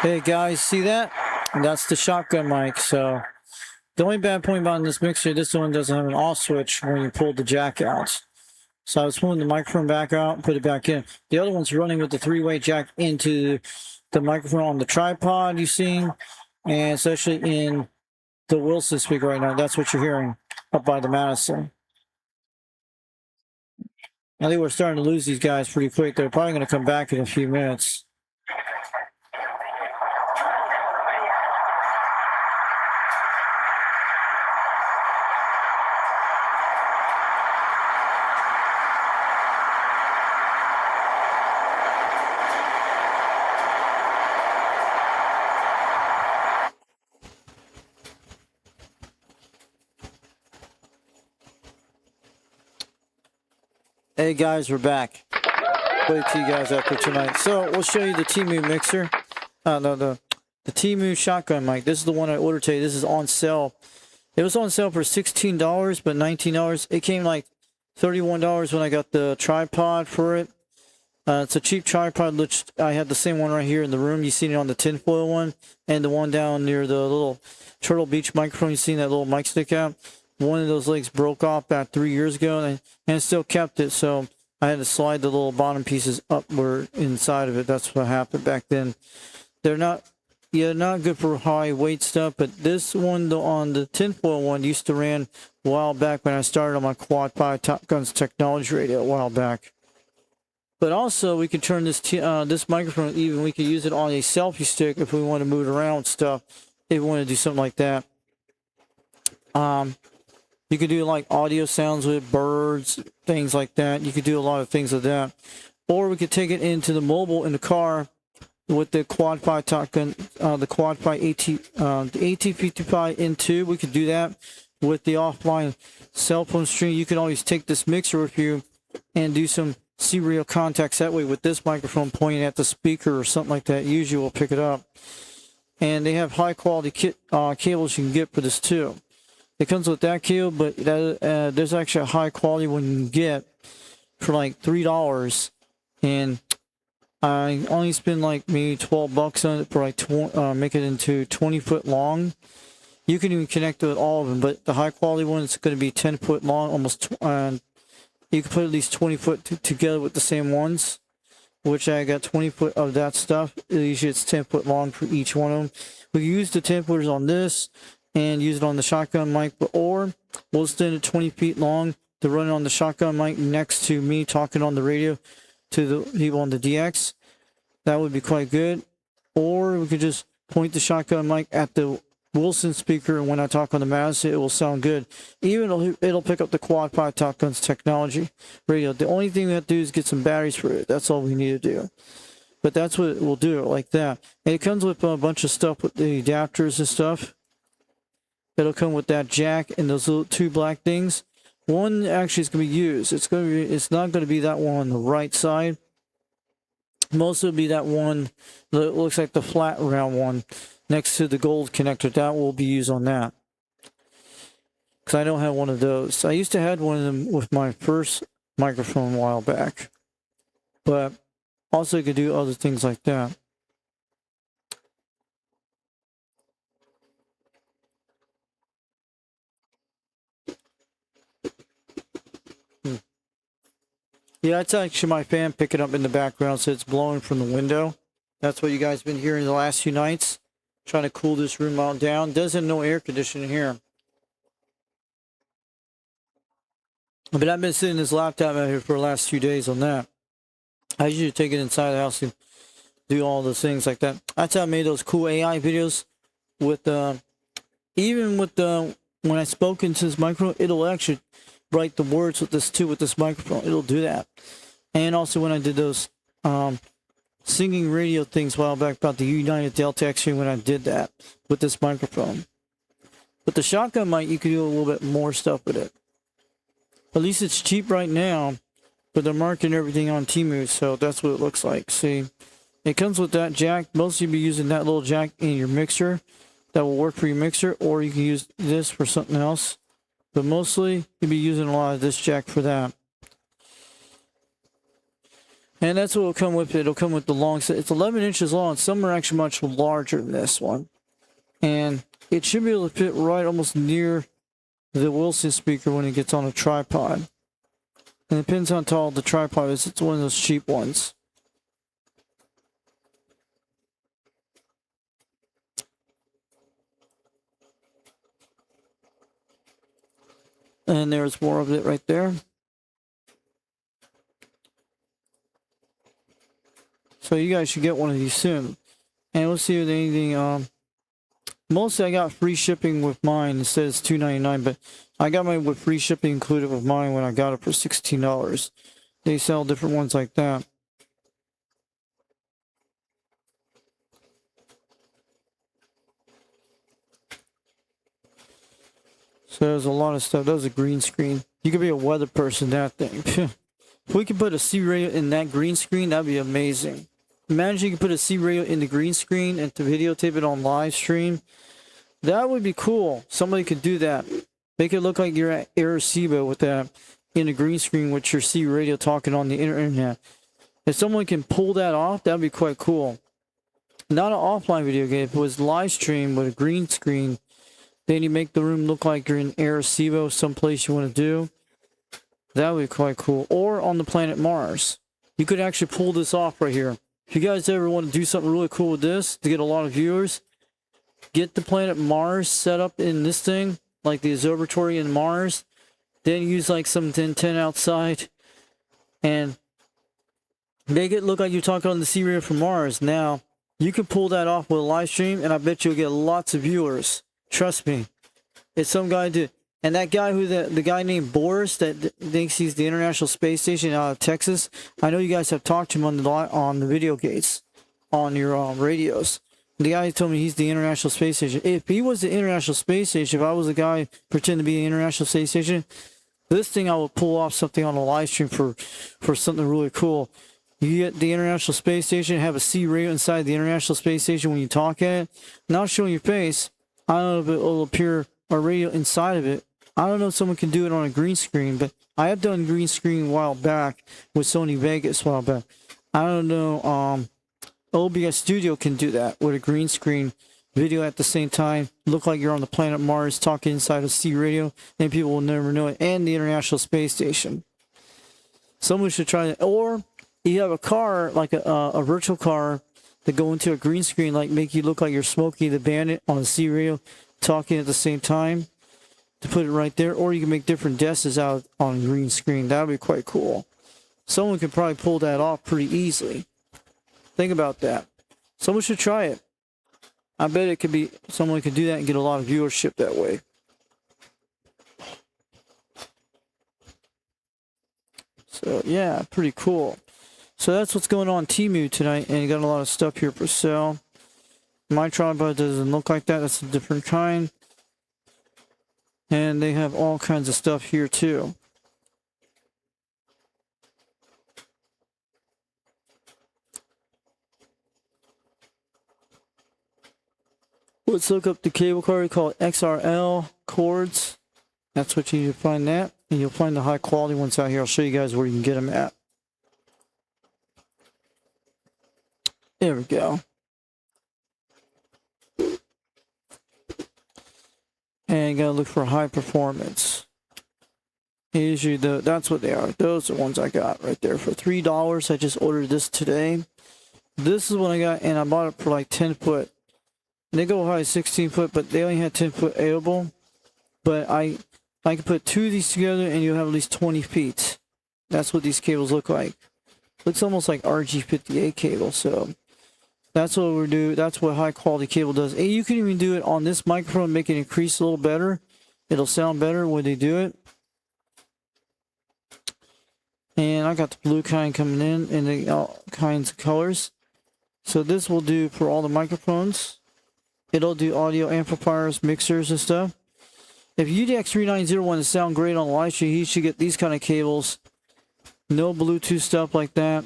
Hey guys, see that? That's the shotgun mic. So the only bad point about this mixer, this one doesn't have an off switch when you pull the jack out. So I was pulling the microphone back out and put it back in. The other one's running with the three-way jack into the microphone on the tripod you've seen, and it's actually in the Wilson speaker right now. That's what you're hearing up by the Madison. I think we're starting to lose these guys pretty quick. They're probably going to come back in a few minutes. Hey guys, we're back. Play to you guys after tonight. So we'll show you the Temu mixer. The Temu shotgun mic. This is the one I ordered today. This is on sale. It was on sale for $16, but $19. It came like $31 when I got the tripod for it. It's a cheap tripod. Which I had the same one right here in the room. You seen it on the tinfoil one, and the one down near the little Turtle Beach microphone. You seen that little mic stick out? One of those legs broke off about 3 years ago, and it still kept it. So I had to slide the little bottom pieces upward inside of it. That's what happened back then. They're not good for high weight stuff, but this one, on the tinfoil one, used to ran a while back when I started on my Quad 5 Top Guns technology radio a while back. But also, we can turn this this microphone, even we could use it on a selfie stick if we want to move it around stuff, if we want to do something like that. You could do like audio sounds with birds, things like that. You could do a lot of things with that. Or we could take it into the mobile in the car with the quad pi shotgun, the quad pi the AT55 N2. We could do that with the offline cell phone stream. You can always take this mixer with you and do some serial contacts that way with this microphone pointing at the speaker or something like that. Usually will pick it up. And they have high quality cables you can get for this too. It comes with that cable, but there's actually a high quality one you can get for like $3. And I only spend like maybe $12 on it for like make it into 20-foot long. You can even connect to it, all of them, but the high quality one is going to be 10-foot long, almost. You can put at least 20 foot together with the same ones, which I got 20 foot of that stuff. Usually it's 10 foot long for each one of them. We can use the 10 footers on this and use it on the shotgun mic, or we'll extend it 20 feet long to run it on the shotgun mic next to me talking on the radio to the people on the DX. That would be quite good. Or we could just point the shotgun mic at the Wilson speaker, and when I talk on the Madison, it will sound good. Even it'll pick up the quad pi Top Guns technology radio. The only thing we have to do is get some batteries for it. That's all we need to do. But that's what it will do, like that. And it comes with a bunch of stuff with the adapters and stuff. It'll come with that jack and those little two black things. One actually is going to be used. It's not going to be that one on the right side. Most of it will be that one that looks like the flat round one next to the gold connector. That will be used on that. Because I don't have one of those. I used to have one of them with my first microphone a while back. But also you could do other things like that. Yeah, it's actually my fan picking up in the background, so it's blowing from the window. That's what you guys been hearing the last few nights. Trying to cool this room out down. Doesn't no air conditioning here. But I've been sitting this laptop out here for the last few days on that. I usually take it inside the house and do all the things like that. That's how I made those cool AI videos with even with when I spoke into this microphone, it'll actually write the words with this too, with this microphone. It'll do that. And also when I did those singing radio things a while back about the United Delta X-ray, when I did that with this microphone. But the shotgun mic, you can do a little bit more stuff with it. At least it's cheap right now, but they're marketing everything on Temu, so that's what it looks like. See, it comes with that jack. Mostly you'll be using that little jack in your mixer. That will work for your mixer, or you can use this for something else. But mostly, you'll be using a lot of this jack for that. And that's what will come with it. It'll come with the long set. It's 11 inches long. Some are actually much larger than this one. And it should be able to fit right almost near the Wilson speaker when it gets on a tripod. And it depends on how tall the tripod is. It's one of those cheap ones. And there's more of it right there. So you guys should get one of these soon. And we'll see if anything. Mostly I got free shipping with mine. It says $2.99, but I got mine with free shipping included with mine when I got it for $16. They sell different ones like that. So there's a lot of stuff. That was a green screen. You could be a weather person, that thing. If we could put a C-radio in that green screen, that'd be amazing. Imagine you could put a C-radio in the green screen and to videotape it on live stream. That would be cool. Somebody could do that. Make it look like you're at Arecibo with that in a green screen with your C-radio talking on the internet. If someone can pull that off, that'd be quite cool. Not an offline video game. If it was live stream with a green screen, then you make the room look like you're in Arecibo, someplace you want to do. That would be quite cool. Or on the planet Mars. You could actually pull this off right here. If you guys ever want to do something really cool with this to get a lot of viewers, get the planet Mars set up in this thing, like the observatory in Mars. Then use like some 1010 outside and make it look like you're talking on the C-radio from Mars. Now, you can pull that off with a live stream, and I bet you'll get lots of viewers. Trust me. If some guy did. And that guy the guy named Boris that thinks he's the International Space Station out of Texas, I know you guys have talked to him on the video gates, on your radios. The guy told me he's the International Space Station. If he was the International Space Station, if I was the guy pretending to be the International Space Station, this thing I would pull off something on a live stream for something really cool. You get the International Space Station, have a C radio inside the International Space Station when you talk at it. Not showing your face. I don't know if it will appear a radio inside of it. I don't know if someone can do it on a green screen, but I have done green screen a while back with Sony Vegas a while back. I don't know, OBS Studio can do that with a green screen video at the same time. Look like you're on the planet Mars talking inside a C radio, and people will never know it. And the International Space Station. Someone should try that. Or you have a car, like a virtual car, that go into a green screen, like make you look like you're Smokey the Bandit on a C radio, talking at the same time. To put it right there, or you can make different desks out on green screen. That would be quite cool. Someone could probably pull that off pretty easily. Think about that. Someone should try it. I bet it could be, someone could do that and get a lot of viewership that way. So yeah, pretty cool. So that's what's going on Temu tonight, and you got a lot of stuff here for sale. My tripod doesn't look like that. That's a different kind. And they have all kinds of stuff here too. Let's look up the cable card called XRL cords. That's what you need to find that. And you'll find the high quality ones out here. I'll show you guys where you can get them at. There we go. And you gotta look for high performance. Usually that's what they are. Those are the ones I got right there for $3. I just ordered this today. This is what I got, and I bought it for like 10 foot. And they go high as 16 foot, but they only had 10 foot available. But I can put two of these together and you'll have at least 20 feet. That's what these cables look like. Looks almost like RG58 cable, so that's what we're doing. That's what high quality cable does. And you can even do it on this microphone, make it increase a little better. It'll sound better when they do it. And I got the blue kind coming in all kinds of colors. So this will do for all the microphones. It'll do audio amplifiers, mixers, and stuff. If UDX390 wants to sound great on the live stream, you should get these kind of cables. No Bluetooth stuff like that.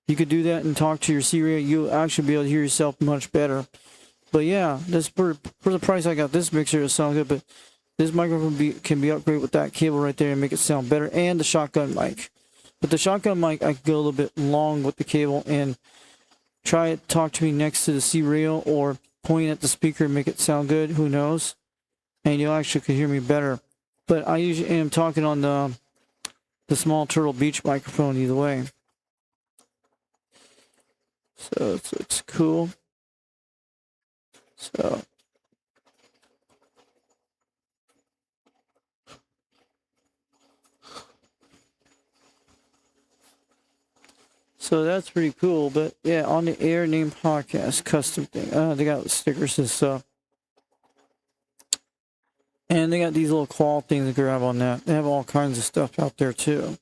You could do that and talk to your C radio. You'll actually be able to hear yourself much better. But yeah, this for the price I got this mixer, it sounds good. But this microphone can be upgraded with that cable right there and make it sound better. And the shotgun mic. But the shotgun mic, I could go a little bit long with the cable and try it. Talk to me next to the C radio or point at the speaker and make it sound good. Who knows? And you'll actually could hear me better. But I usually am talking on the small Turtle Beach microphone either way. So it's cool. So that's pretty cool. But yeah, on the Air Name Podcast custom thing. They got stickers and stuff. And they got these little claw things to grab on that. They have all kinds of stuff out there too.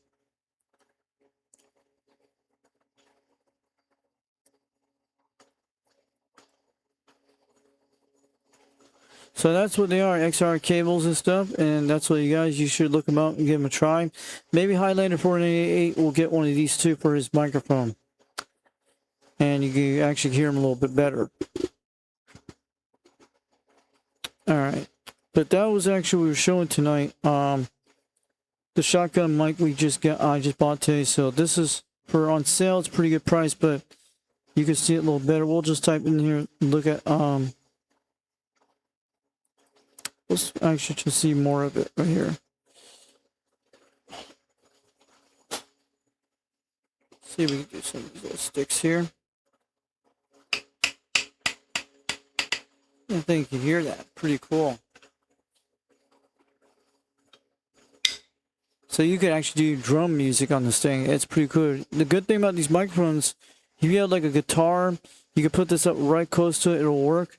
So that's what they are, XR cables and stuff, and that's what you should look them up and give them a try. Maybe Highlander 488 will get one of these too for his microphone. And you can actually hear him a little bit better. Alright. But that was actually what we were showing tonight. The shotgun mic I just bought today. So this is for on sale. It's a pretty good price, but you can see it a little better. We'll just type in here and look at let's actually just see more of it right here. See if we can do some of these little sticks here. I think you can hear that. Pretty cool. So you could actually do drum music on this thing. It's pretty cool. The good thing about these microphones, if you have like a guitar, you can put this up right close to it. It'll work.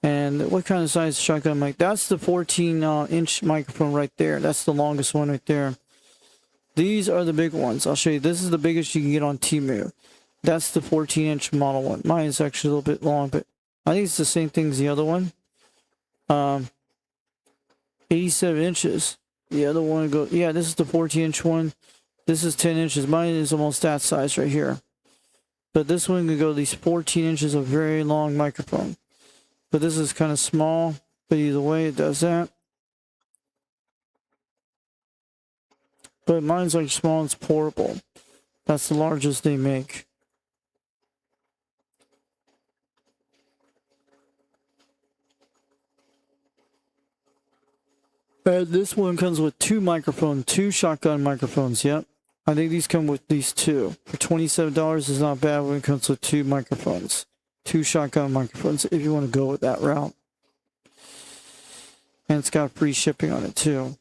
And what kind of size shotgun mic? That's the 14-inch microphone right there. That's the longest one right there. These are the big ones. I'll show you. This is the biggest you can get on Temu. That's the 14-inch model one. Mine is actually a little bit long, but I think it's the same thing as the other one. 87 inches. The other one goes, yeah, this is the 14-inch one. This is 10 inches. Mine is almost that size right here. But this one can go these 14 inches of very long microphone. But this is kind of small. But either way, it does that. But mine's like small, it's portable. That's the largest they make. This one comes with two shotgun microphones, yep. I think these come with these two. For $27 is not bad when it comes with two microphones. Two shotgun microphones if you want to go with that route. And it's got free shipping on it too.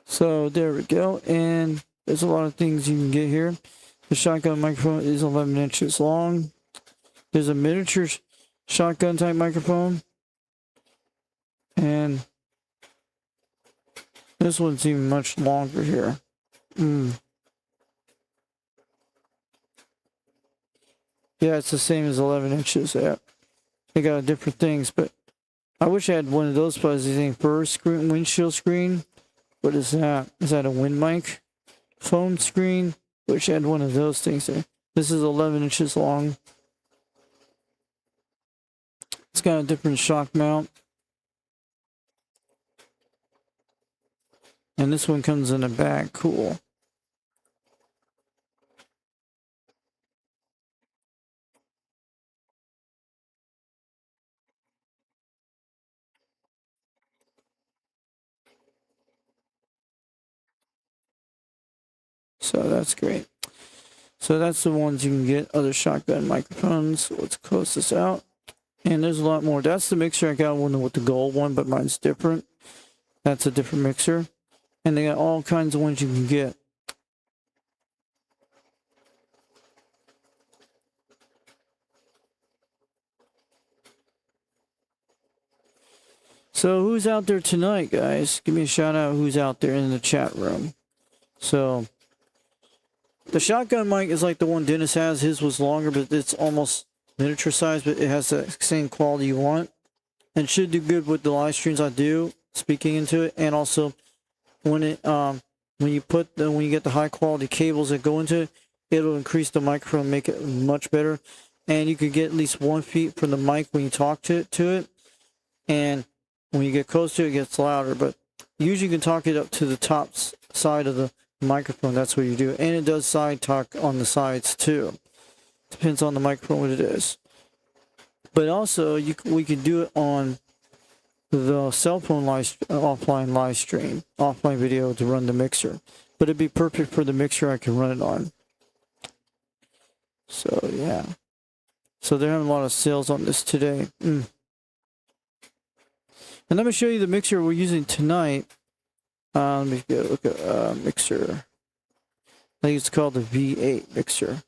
So there we go. And there's a lot of things you can get here. The shotgun microphone is 11 inches long. There's a miniature shotgun type microphone. And this one's even much longer here. Yeah, it's the same as 11 inches. Yeah. They got different things, but I wish I had one of those fuzzy things. First screen, windshield screen. What is that? Is that a wind mic? Phone screen. Wish I had one of those things there. This is 11 inches long. It's got a different shock mount. And this one comes in a bag. Cool. So that's great. So that's the ones you can get. Other shotgun microphones. Let's close this out. And there's a lot more. That's the mixer. I got one with the gold one, but mine's different. That's a different mixer. And they got all kinds of ones you can get. So who's out there tonight, guys? Give me a shout out who's out there in the chat room. So the shotgun mic is like the one Dennis has. His was longer, but it's almost miniature size, but it has the same quality you want. And should do good with the live streams I do, speaking into it. And also when it when you get the high quality cables that go into it, it'll increase the microphone, make it much better. And you could get at least 1 feet from the mic when you talk to it. And when you get close to it, it gets louder. But usually you can talk it up to the top side of the microphone. That's what you do. And it does side talk on the sides too. Depends on the microphone what it is. But also we can do it on the cell phone offline live stream, offline video to run the mixer. But it'd be perfect for the mixer I can run it on. So yeah. So they're having a lot of sales on this today. And let me show you the mixer we're using tonight. Let me go look at mixer. I think it's called the V8 mixer.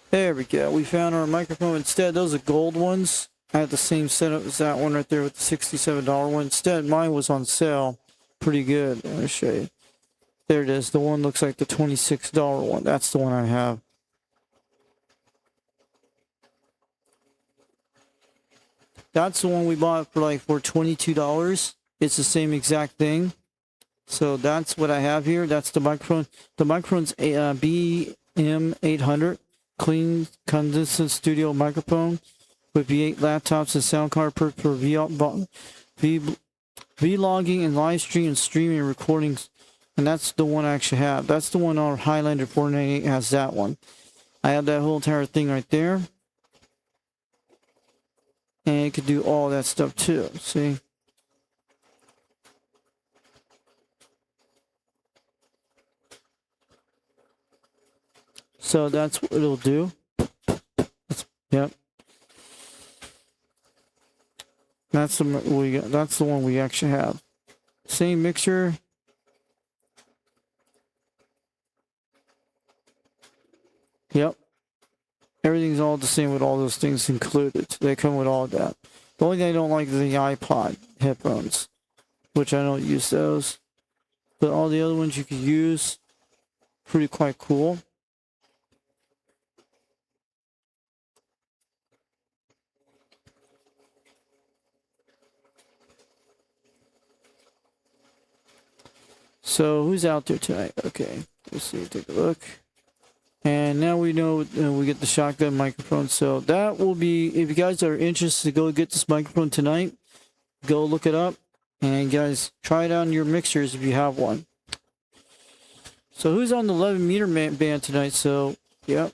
There we go. We found our microphone. Instead, those are gold ones. I had the same setup as that one right there with the $67 one. Instead, mine was on sale. Pretty good. Let me show you. There it is. The one looks like the $26 one. That's the one I have. That's the one we bought for $22. It's the same exact thing. So that's what I have here. That's the microphone. The microphone's a BM800 clean condensate studio microphone with V8 laptops and sound card for vlogging and live stream and streaming recordings. And that's the one I actually have. That's the one our Highlander 498 has, that one. I have that whole entire thing right there. And it could do all that stuff too. See? So that's what it'll do. Yep. That's the one we actually have. Same mixer. Yep. Everything's all the same with all those things included. They come with all that. The only thing I don't like is the iPod headphones, which I don't use those. But all the other ones you could use. Pretty quite cool. So who's out there tonight? Okay, let's see, take a look. And now we know we get the shotgun microphone. So that will be, if you guys are interested to go get this microphone tonight, go look it up. And guys, try it on your mixers if you have one. So who's on the 11 meter band tonight? So, yep.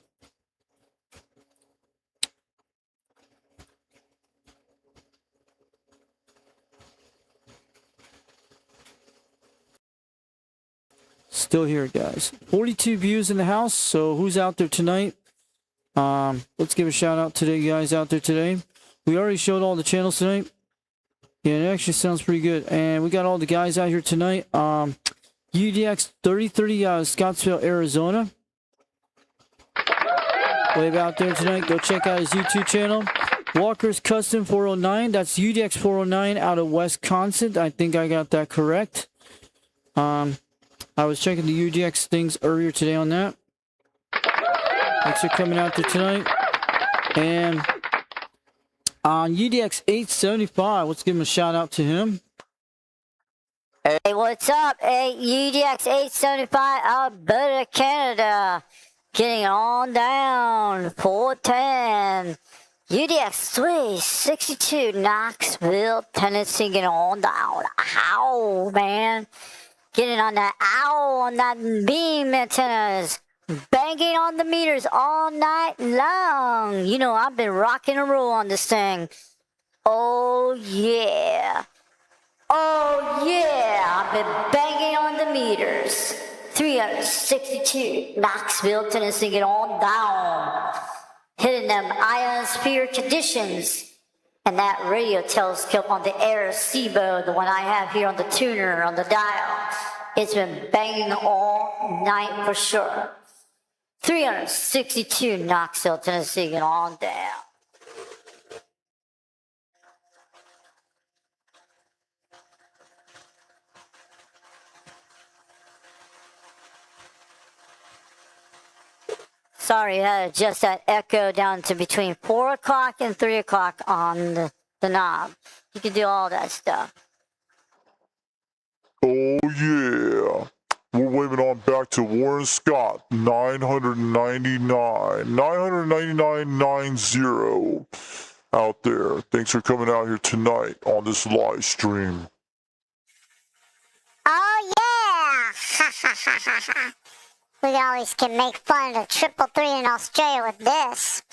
Still here, guys. 42 views in the house. So who's out there tonight? Let's give a shout out to the guys out there today. We already showed all the channels tonight. Yeah, it actually sounds pretty good. And we got all the guys out here tonight. UDX362 Scottsdale, Arizona. Wave out there tonight. Go check out his YouTube channel. Walker's Custom 409. That's UDX 409 out of Wisconsin. I think I got that correct. I was checking the UDX things earlier today on that. Thanks for coming out there tonight. And on UDX 875, let's give him a shout out to him. Hey, what's up? Hey, UDX 875 Alberta, Canada. Getting on down. 410. UDX 362 Knoxville, Tennessee. Getting on down. Ow, man. Getting on that owl on that beam antennas. Banging on the meters all night long. You know, I've been rocking and roll on this thing. Oh, yeah. Oh, yeah. I've been banging on the meters. 362 Knoxville, Tennessee. Get on down. Hitting them ionosphere conditions. And that radio telescope on the Arecibo, the one I have here on the tuner, on the dial, it's been banging all night for sure. 362 Knoxville, Tennessee, get on down. Sorry, I had to adjust that echo down to between 4 o'clock and 3 o'clock on the knob. You can do all that stuff. Oh, yeah. We're waving on back to Warren Scott, 999.90 out there. Thanks for coming out here tonight on this live stream. Oh, yeah. We always can make fun of the 333 in Australia with this.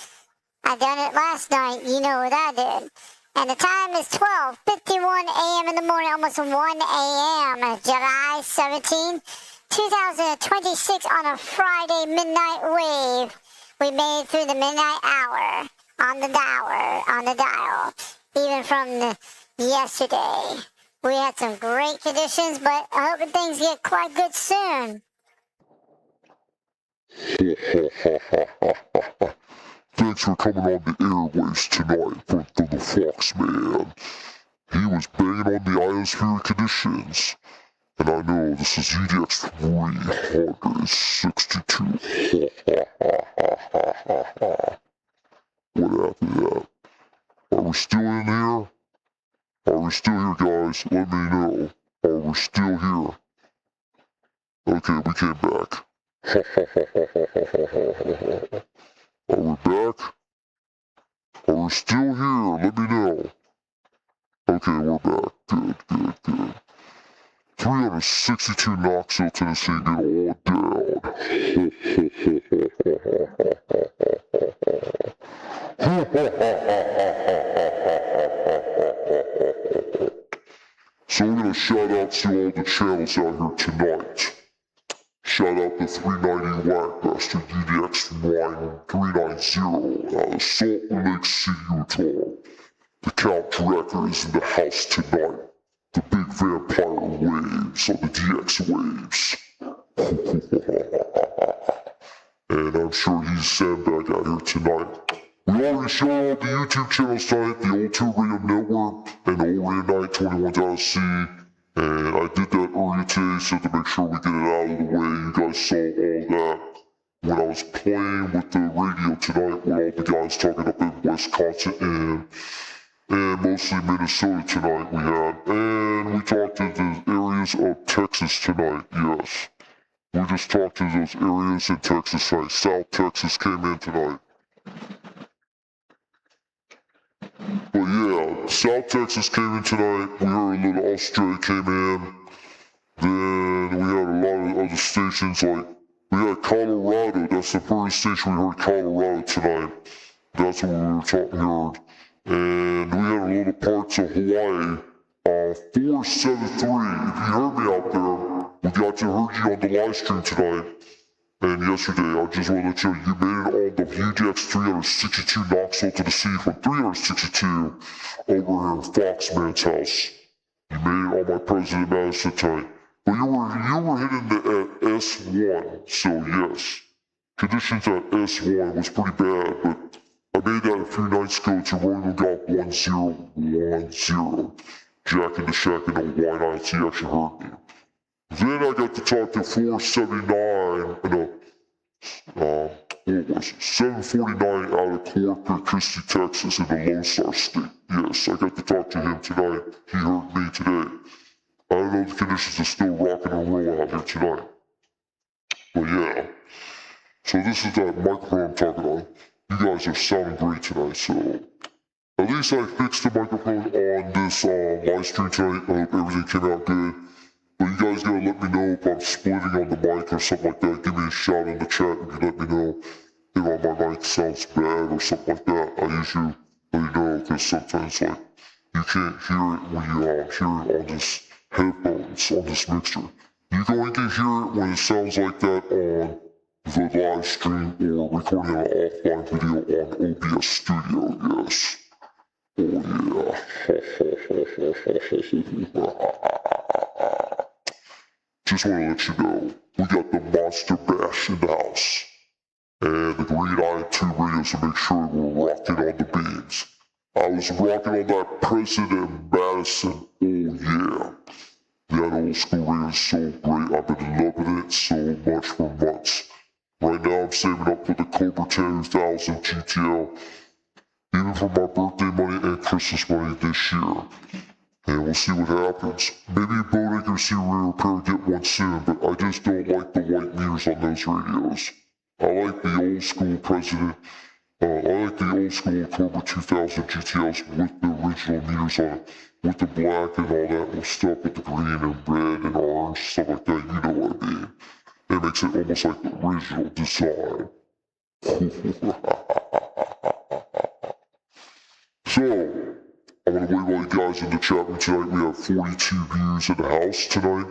I done it last night. You know what I did. And the time is 12:51 a.m. in the morning, almost 1 a.m. July 17, 2026 on a Friday midnight wave. We made it through the midnight hour on the dial, even from yesterday. We had some great conditions, but I hope things get quite good soon. Thanks for coming on the airwaves tonight for the Fox Man. He was banging on the ionosphere conditions. And I know this is UDX 362. What happened to that? Are we still in here? Are we still here, guys? Let me know. Are we still here? Okay, we came back. Are we back? Are we still here? Let me know. Okay, we're back. Good. 362 Knoxville, Tennessee, get all down. So we're going to shout out to all the channels out here tonight. Shout out to 390 Whack Bastard UDX390 out of Salt Lake City, Utah. The Count Director is in the house tonight. The big vampire waves on the DX waves. And I'm sure he's sandbag out here tonight. We already showed all the YouTube channels tonight, the Old Two Radio Network and the Old Radio Night 21.C. And I did that earlier today so to make sure we get it out of the way. You guys saw all that when I was playing with the radio tonight with all the guys talking up in Wisconsin and mostly Minnesota tonight we had. And we talked to the areas of Texas tonight, yes. We just talked to those areas in Texas tonight. South Texas came in tonight. But yeah, South Texas came in tonight. We heard a little Australia came in. Then we had a lot of other stations like we had Colorado. That's the first station we heard Colorado tonight. That's what we were talking heard. And we had a little parts of Hawaii. 473. If you heard me out there, we got to hear you on the live stream tonight. And yesterday, I just want to let you know, you made it on the UDX362 Knoxville, Tennessee from 362 over here in Foxman's house. You made it on my President Madison tonight. But you were hitting at S1, so yes. Conditions at S1 was pretty bad, but I made that a few nights ago to Royal Golf 1010. Jack in the Shack and the White Eyes, he actually heard me. Then I got to talk to 479 and what was it? 749 out of Corpus Christi, Texas in the Lone Star State. Yes, I got to talk to him tonight. He heard me today. I don't know if the conditions are still rocking and rolling out here tonight. But yeah. So this is that microphone I'm talking on. You guys are sounding great tonight, so at least I fixed the microphone on this live stream tonight. I hope everything came out good. But you guys gotta let me know if I'm splitting on the mic or something like that. Give me a shout in the chat if you let me know if my mic sounds bad or something like that. I usually let you know because sometimes like you can't hear it when you hear it on this headphones, on this mixer. You going to hear it when it sounds like that on the live stream or recording an offline video on OBS Studio, yes. Oh yeah. Just want to let you know, we got the Monster Bash in the house. And the Green Eye 2 radios to make sure we're rocking on the beams. I was rocking on that President Madison, oh yeah. That old school radio is so great, I've been loving it so much for months. Right now I'm saving up for the Cobra 10,000 GTL. Even for my birthday money and Christmas money this year. And we'll see what happens. Maybe Bodecker see repair get one soon, but I just don't like the white meters on those radios. I like the old school President. I like the old school Cobra 2000 GTLs with the original meters on it. With the black and all that stuff, with the green and red and orange, stuff like that, you know what I mean. It makes it almost like the original design. So, I'm going to wave all you guys in the chat room tonight. We have 42 views in the house tonight.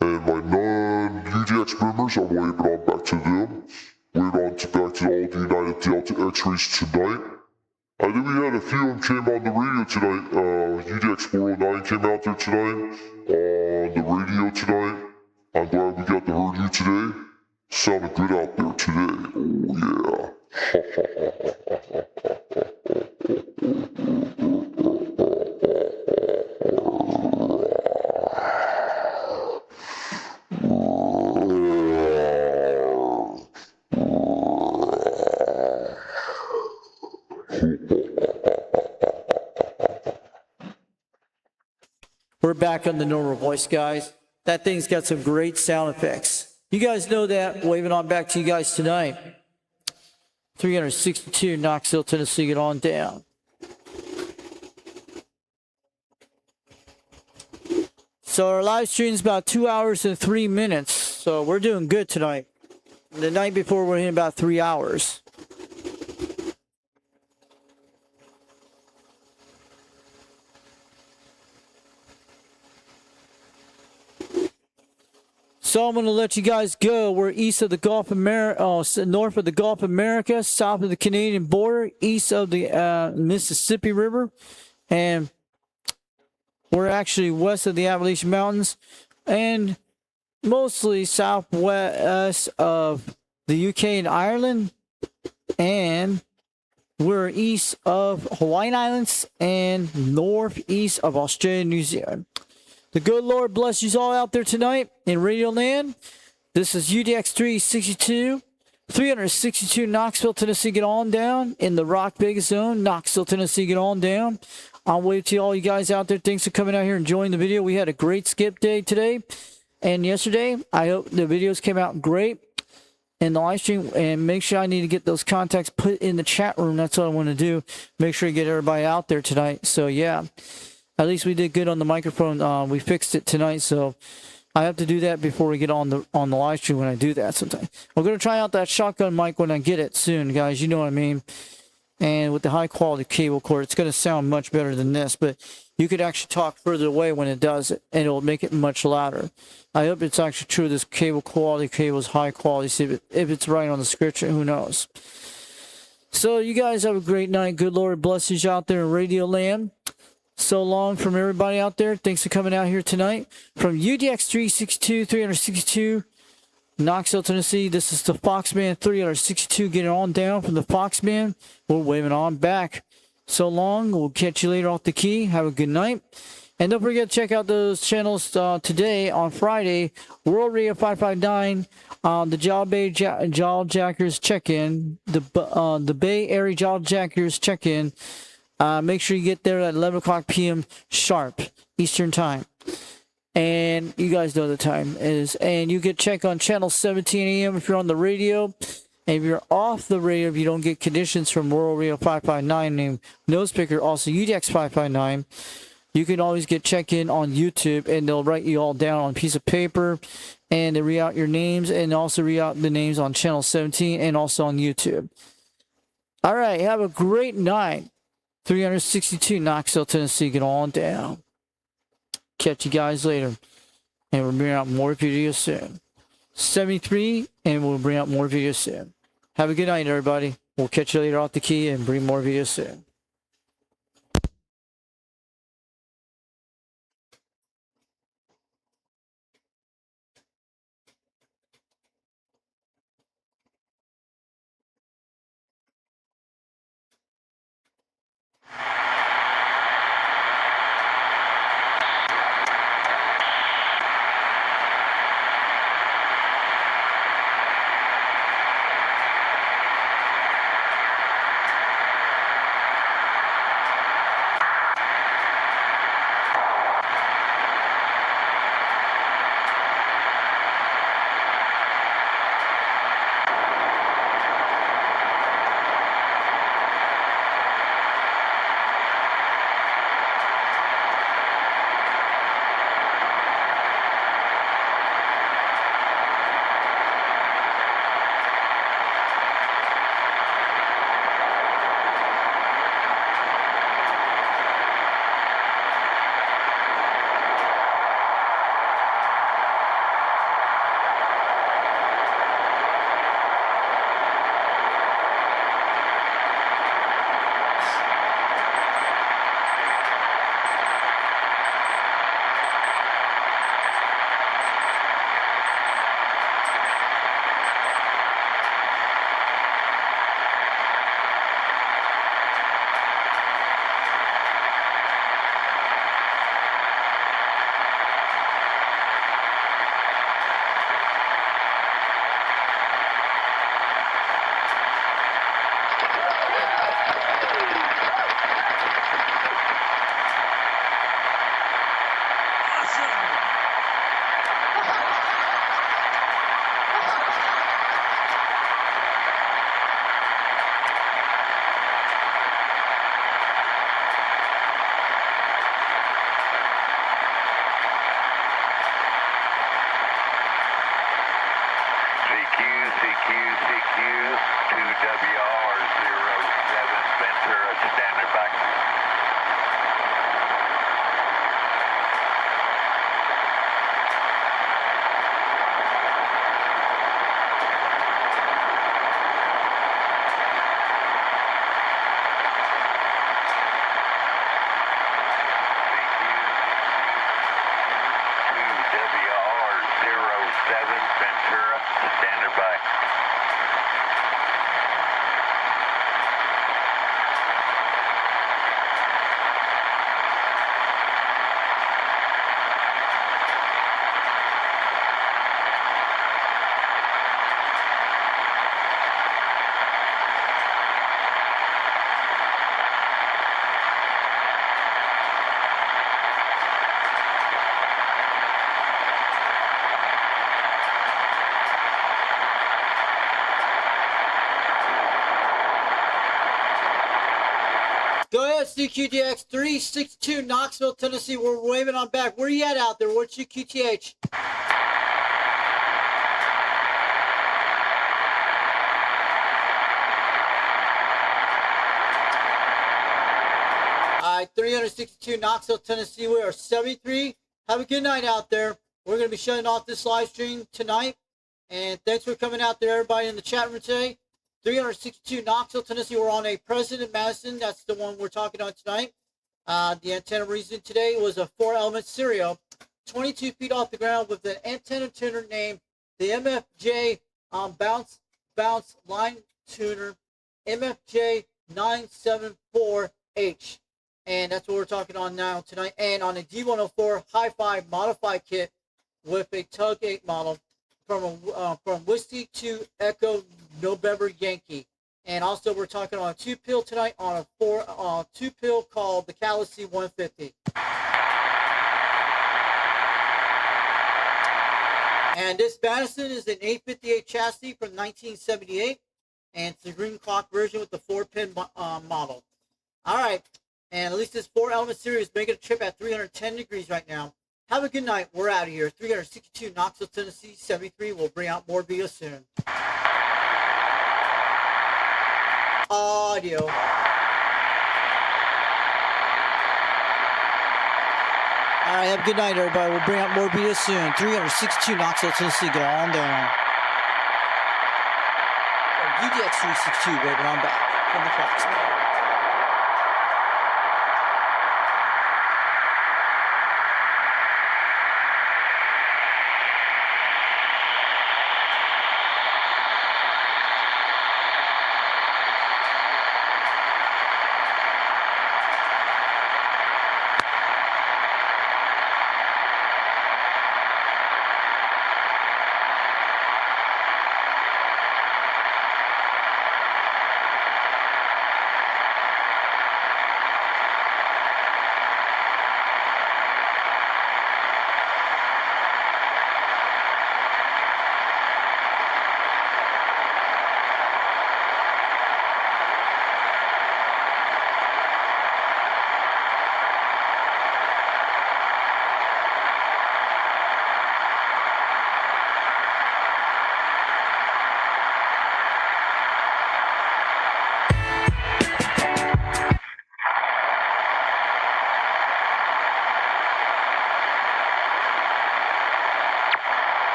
And my non-UDX members, I'm waving on back to them. Waving on back to all the United Delta X-rays tonight. I think we had a few of them came on the radio tonight. UDX 409 came out there tonight. On the radio tonight. I'm glad we got to hear you today. Sounded good out there today. Oh yeah. We're back on the normal voice, guys. That thing's got some great sound effects. You guys know that. Waving on back to you guys tonight. 362 Knoxville, Tennessee. Get on down. So our live stream is about 2 hours and 3 minutes. So we're doing good tonight. The night before we're in about 3 hours. So I'm going to let you guys go. We're east of the Gulf of America, north of the Gulf of America, south of the Canadian border, east of the Mississippi River, and we're actually west of the Appalachian Mountains, and mostly southwest of the UK and Ireland, and we're east of Hawaiian Islands and northeast of Australia and New Zealand. The good Lord bless you all out there tonight in Radio Land. This is UDX362, 362 Knoxville, Tennessee. Get on down in the Rock Vegas zone. Knoxville, Tennessee. Get on down. I'll wave to all you guys out there. Thanks for coming out here and enjoying the video. We had a great skip day today and yesterday. I hope the videos came out great in the live stream. And make sure I need to get those contacts put in the chat room. That's what I want to do. Make sure you get everybody out there tonight. So, yeah. At least we did good on the microphone. We fixed it tonight, so I have to do that before we get on the live stream when I do that sometime. We're going to try out that shotgun mic when I get it soon, guys. You know what I mean? And with the high-quality cable cord, it's going to sound much better than this, but you could actually talk further away when it does it, and it'll make it much louder. I hope it's actually true this quality cable is high quality. See if it's right on the description, who knows? So you guys have a great night. Good Lord bless you out there in Radio Land. So long from everybody out there. Thanks for coming out here tonight. From UDX362, 362, Knoxville, Tennessee. This is the Foxman 362 getting on down from the Foxman. We're waving on back. So long. We'll catch you later off the key. Have a good night. And don't forget to check out those channels today on Friday. World Radio 559, the Jawjackers check-in, the Bay Area Jawjackers check-in. Make sure you get there at 11 o'clock p.m. sharp Eastern time. And you guys know the time is. And you get check on channel 17 a.m. if you're on the radio. And if you're off the radio, if you don't get conditions from World Radio 559 named Nose Picker, also UDX 559, you can always get check-in on YouTube, and they'll write you all down on a piece of paper, and they read out your names, and also read out the names on channel 17 and also on YouTube. All right, have a great night. 362 Knoxville, Tennessee. Get on down. Catch you guys later. And we'll bring out more videos soon. 73, and we'll bring out more videos soon. Have a good night, everybody. We'll catch you later off the key and bring more videos soon. Standing by. Go ahead, CQDX362, Knoxville, Tennessee. We're waving on back. Where you at out there? What's your QTH? All right, 362, Knoxville, Tennessee. We are 73. Have a good night out there. We're going to be shutting off this live stream tonight. And thanks for coming out there, everybody in the chat room today. 362 Knoxville, Tennessee. We're on a President Madison. That's the one we're talking on tonight. The antenna reason today was a 4-element serial, 22 feet off the ground with an antenna tuner named the MFJ bounce line tuner MFJ 974H. And that's what we're talking on now tonight. And on a D104 Hi-Fi modified kit with a Tug 8 model from Whiskey to Echo November Yankee. And also we're talking on a 2-pill tonight on a 2-pill called the Galaxy 150. And this Madison is an 858 chassis from 1978. And it's the green clock version with the 4-pin model. All right. And at least this 4-element series is making a trip at 310 degrees right now. Have a good night. We're out of here. 362 Knoxville, Tennessee, 73. We'll bring out more videos soon. Audio. All right, have a good night, everybody. We'll bring out more videos soon. 362 Knoxville, Tennessee. Get on down. UDX362, waving on back from the clock.